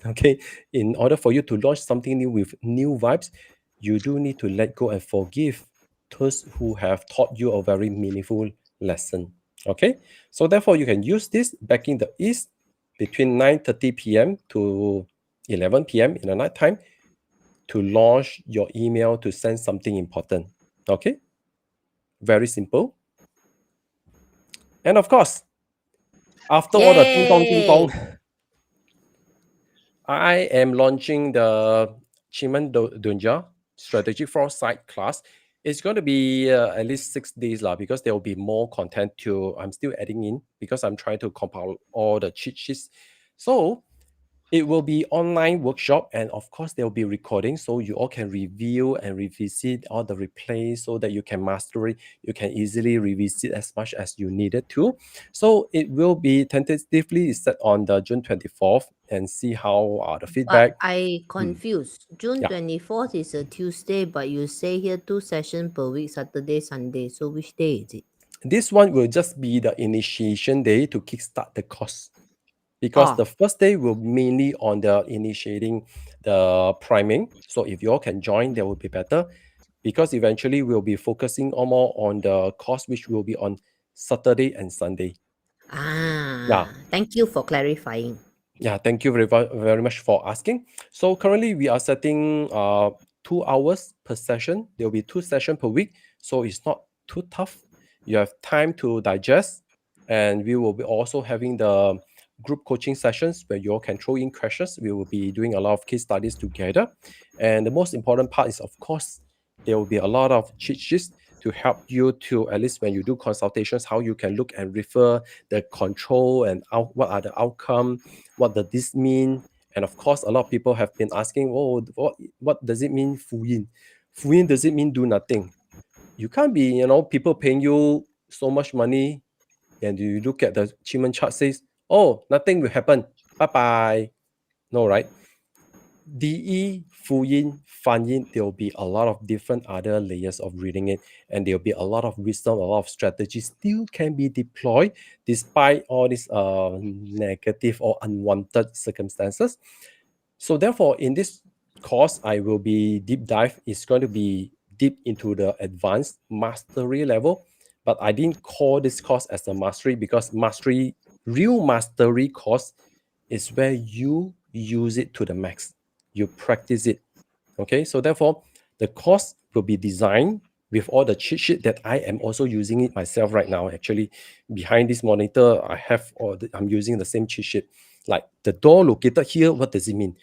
Okay, in order for you to launch something new with new vibes, you do need to let go and forgive those who have taught you a very meaningful lesson. Okay, so therefore you can use this back in the east between 9:30 p.m. to 11 p.m. in the night time to launch your email to send something important. Okay, very simple. And of course, after all the ding dong, I am launching the Chiman Dun Jia Strategic Foresight class. It's going to be at least 6 days because there will be more content I'm still adding in, because I'm trying to compile all the cheat sheets. So it will be online workshop, and of course there will be recording, so you all can review and revisit all the replays so that you can master it. You can easily revisit as much as you needed to. So it will be tentatively set on the June 24th, and see how the feedback. But I confused. June Yeah. 24th is a Tuesday, but you say here 2 sessions per week, Saturday, Sunday. So which day is it? This one will just be the initiation day to kickstart the course. Because the first day will mainly on the initiating the priming. So if you all can join, that would be better. Because eventually we'll be focusing more on the course, which will be on Saturday and Sunday. Yeah. Thank you for clarifying. Yeah, thank you very much for asking. So currently we are setting 2 hours per session. There will be 2 sessions per week. So it's not too tough. You have time to digest. And we will be also having the group coaching sessions where you all can throw in questions. We will be doing a lot of case studies together. And the most important part is, of course, there will be a lot of cheat sheets to help you to, at least when you do consultations, how you can look and refer the control and what are the outcome, what does this mean. And of course, a lot of people have been asking, oh, what does it mean, Fu Yin? Fu Yin, does it mean do nothing? You can't be, people paying you so much money and you look at the achievement chart says, oh, nothing will happen. Bye-bye. No, right? DE, Fu Yin, Fan Yin, there will be a lot of different other layers of reading it, and there will be a lot of wisdom, a lot of strategies still can be deployed despite all these negative or unwanted circumstances. So therefore, in this course, I will be deep dive. It's going to be deep into the advanced mastery level, but I didn't call this course as a mastery because real mastery course is where you use it to the max. You practice it. Okay, so therefore, the course will be designed with all the cheat sheet that I am also using it myself right now. Actually, behind this monitor, I'm using the same cheat sheet. Like the door located here, what does it mean?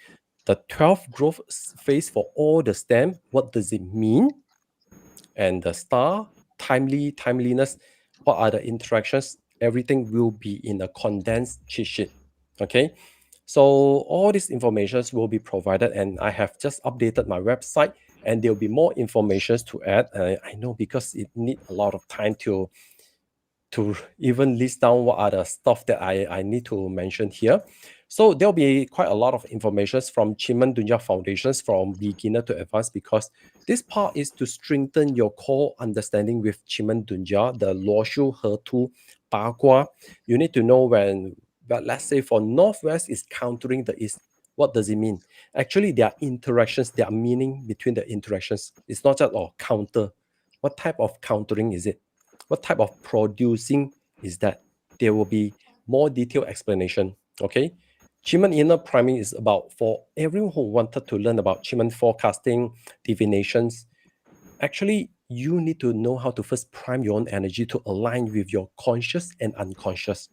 The 12th growth phase for all the stem, what does it mean? And the star, timeliness, what are the interactions? Everything will be in a condensed cheat sheet. Okay, so all these informations will be provided, and I have just updated my website, and there'll be more informations to add. I know because it needs a lot of time to even list down what are the stuff that I need to mention here. So there'll be quite a lot of information from Men Dun Jia Foundations from beginner to advanced, because this part is to strengthen your core understanding with Men Dun Jia, the Luo Shu He Tu Ba Gua. You need to know but let's say for Northwest is countering the East. What does it mean? Actually, there are interactions, there are meaning between the interactions. It's not just counter. What type of countering is it? What type of producing is that? There will be more detailed explanation. Okay. Qimen inner priming is about for everyone who wanted to learn about Qimen forecasting, divinations. Actually, you need to know how to first prime your own energy to align with your conscious and unconscious,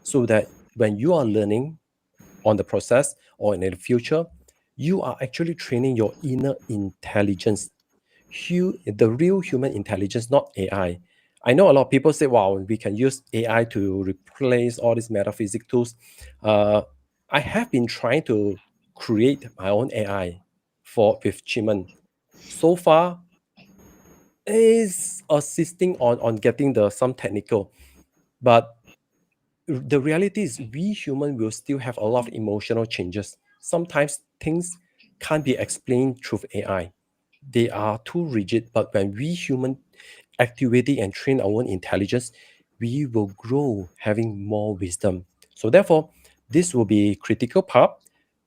so that when you are learning on the process or in the future, you are actually training your inner intelligence. The real human intelligence, not AI. I know a lot of people say, wow, we can use AI to replace all these metaphysics tools. I have been trying to create my own AI with Chiman. So far, is assisting on getting some technical. But the reality is we human will still have a lot of emotional changes. Sometimes things can't be explained through AI. They are too rigid, but when we human activate and train our own intelligence, we will grow having more wisdom. So therefore, this will be critical part.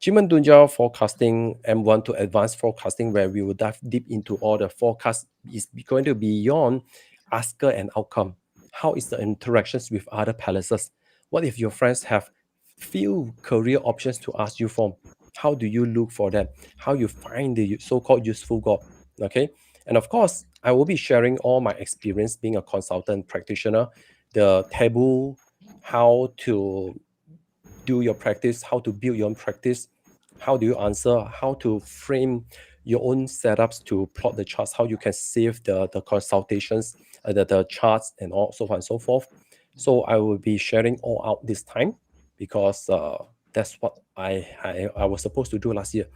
Jiman Dunja forecasting M1 to advanced forecasting, where we will dive deep into all the forecast, is going to be beyond asker and outcome. How is the interactions with other palaces? What if your friends have few career options to ask you from? How do you look for them? How you find the so-called useful God? Okay. And of course, I will be sharing all my experience being a consultant practitioner, the taboo, how to do your practice, how to build your own practice, how do you answer, how to frame your own setups to plot the charts, how you can save the consultations, the charts, and all so on and so forth. So I will be sharing all out this time because that's what I was supposed to do last year.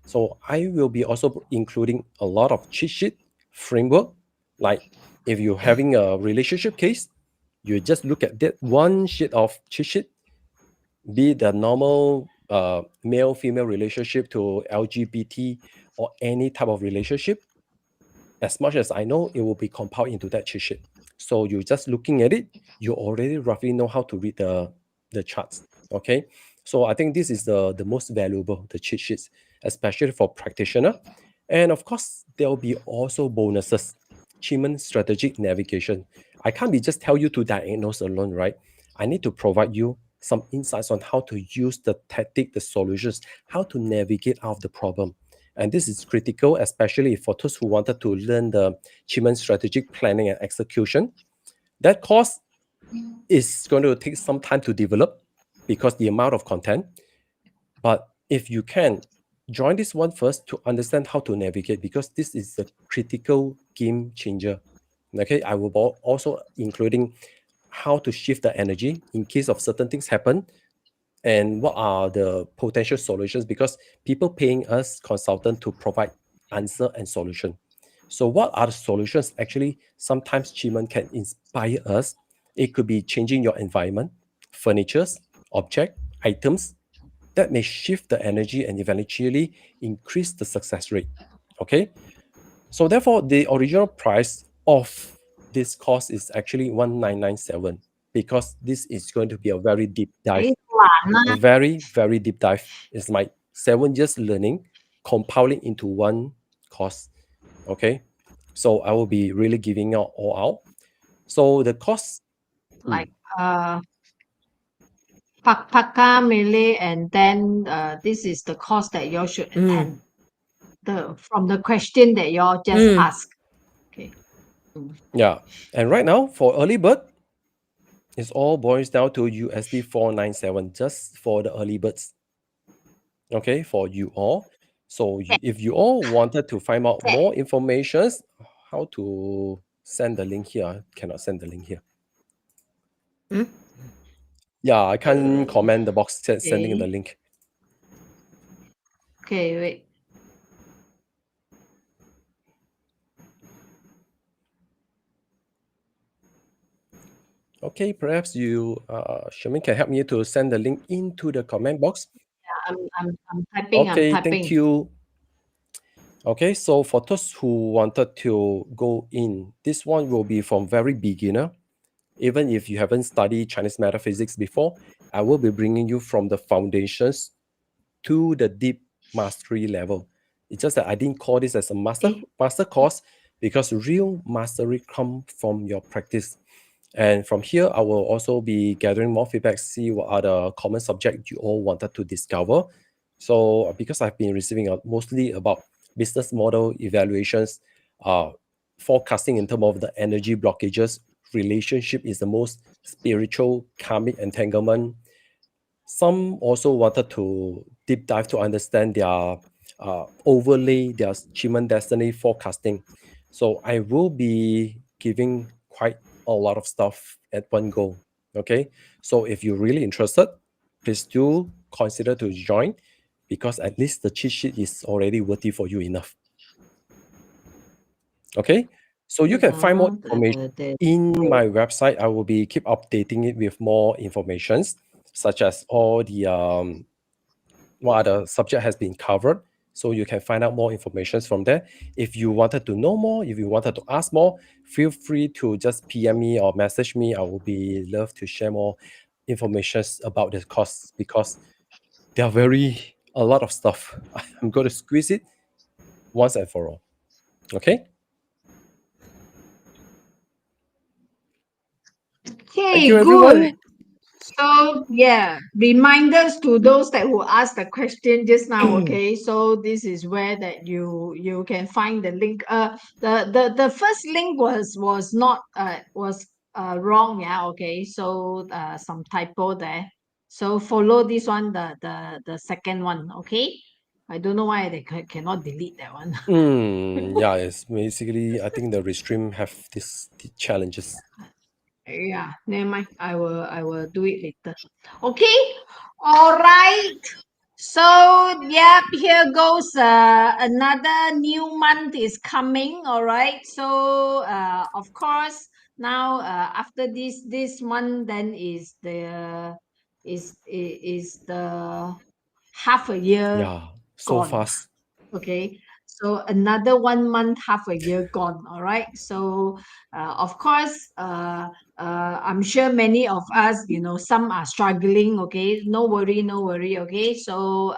So I will be also including a lot of cheat sheet framework. Like if you're having a relationship case, you just look at that one sheet of cheat sheet, be it the normal male-female relationship to LGBT or any type of relationship. As much as I know, it will be compiled into that cheat sheet. So you just looking at it, you already roughly know how to read the charts. Okay. So I think this is the most valuable, the cheat sheets, especially for practitioner. And of course, there will be also bonuses. Qimen strategic navigation. I can't be just tell you to diagnose alone, right? I need to provide you some insights on how to use the tactic, the solutions, how to navigate out of the problem. And this is critical, especially for those who wanted to learn the Qimen strategic planning and execution. That course is going to take some time to develop because the amount of content. But if you can join this one first to understand how to navigate, because this is a critical game changer. Okay, I will also including how to shift the energy in case of certain things happen, and what are the potential solutions, because people paying us consultant to provide answer and solution. So what are the solutions? Actually, sometimes Qimen can inspire us. It could be changing your environment, furnitures, object, items that may shift the energy and eventually increase the success rate. Okay, so therefore the original price of this course is actually 1997, because this is going to be a very deep dive, a very, very deep dive. It's like 7 years learning compiling into one course. Okay. So I will be really giving out all out. So the cost, Like Paka, Malay, and then this is the course that you all should attend. From the question that you all just asked. Okay. yeah. And right now for early bird, it all boils down to USD 497 just for the early birds. Okay, for you all. So if you all wanted to find out more information, how to send the link here? I cannot send the link here. Yeah, I can't comment the box sending the link. Okay, wait. Okay, perhaps you, Sherman, can help me to send the link into the comment box. Yeah, I'm typing. Okay, I'm typing. thank you. Okay, so for those who wanted to go in, this one will be from very beginner. Even if you haven't studied Chinese metaphysics before, I will be bringing you from the foundations to the deep mastery level. It's just that I didn't call this as a master course, because real mastery comes from your practice. And from here, I will also be gathering more feedback, see what are the common subjects you all wanted to discover. So because I've been receiving mostly about business model evaluations, forecasting in terms of the energy blockages, relationship is the most spiritual karmic entanglement. Some also wanted to deep dive to understand their overlay, their Qimen destiny forecasting. So I will be giving quite a lot of stuff at one go. Okay, so if you're really interested, please do consider to join, because at least the cheat sheet is already worthy for you enough. Okay, so you can find more information in my website. I will be keep updating it with more informations, such as all the what other subject has been covered. So you can find out more information from there. If you wanted to know more, if you wanted to ask more, feel free to just PM me or message me. I will be love to share more information about this course, because there are a lot of stuff. I'm going to squeeze it once and for all. Okay. Okay, Thank you, good. everyone. So yeah, reminders to those that who asked the question just now. Okay, so this is where that you can find the link. The first link was not wrong. Yeah. Okay. So some typo there. So follow this one, the second one. Okay. I don't know why they cannot delete that one. Yeah, it's basically, I think the restream have the challenges. Yeah, never mind. I will do it later. Okay. All right. So yep, here goes another new month is coming. All right. So of course now after this month, then is the half a year Yeah, so gone. fast. Okay. So another 1 month, half a year gone. All right. So of course, I'm sure many of us, some are struggling. Okay, no worry, no worry. Okay, so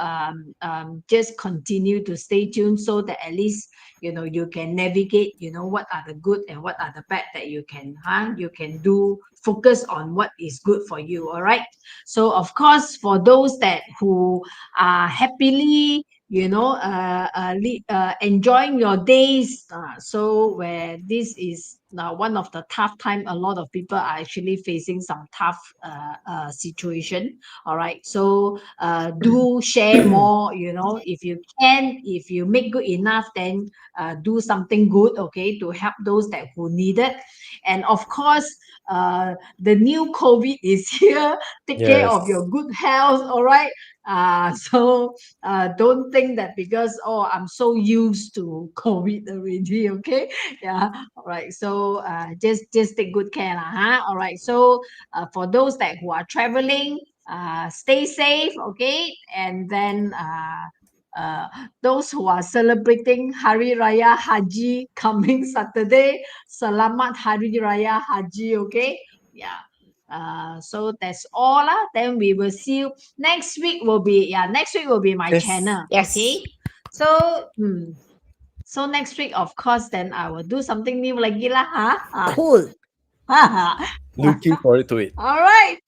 just continue to stay tuned so that at least you can navigate. What are the good and what are the bad that you can do. Focus on what is good for you. All right. So of course, for those that who are happily enjoying your days, so where this is now one of the tough time, a lot of people are actually facing some tough situation. All right, so do share more, if you can, if you make good enough, then do something good, okay, to help those that who need it. And of course, the new COVID is here. Take care of Yes. your good health. All right. So don't think that because I'm so used to COVID already. Okay. Yeah. All right. So just take good care lah, huh? All right. So for those that who are traveling, stay safe. Okay. And then those who are celebrating Hari Raya Haji coming Saturday, Selamat Hari Raya Haji. Okay. Yeah. So that's all lah. Then we will see you next week. Next week will be my Yes. channel. Yes. Okay. So so next week, of course, then I will do something new lagi lah, huh? Cool. Looking forward to it. All right.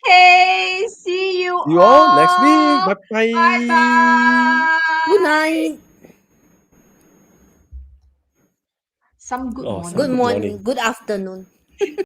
Okay. See you See you all next week. all. Bye-bye. Bye bye. Good night. Some good Oh, morning. some Good good morning. morning. Good afternoon.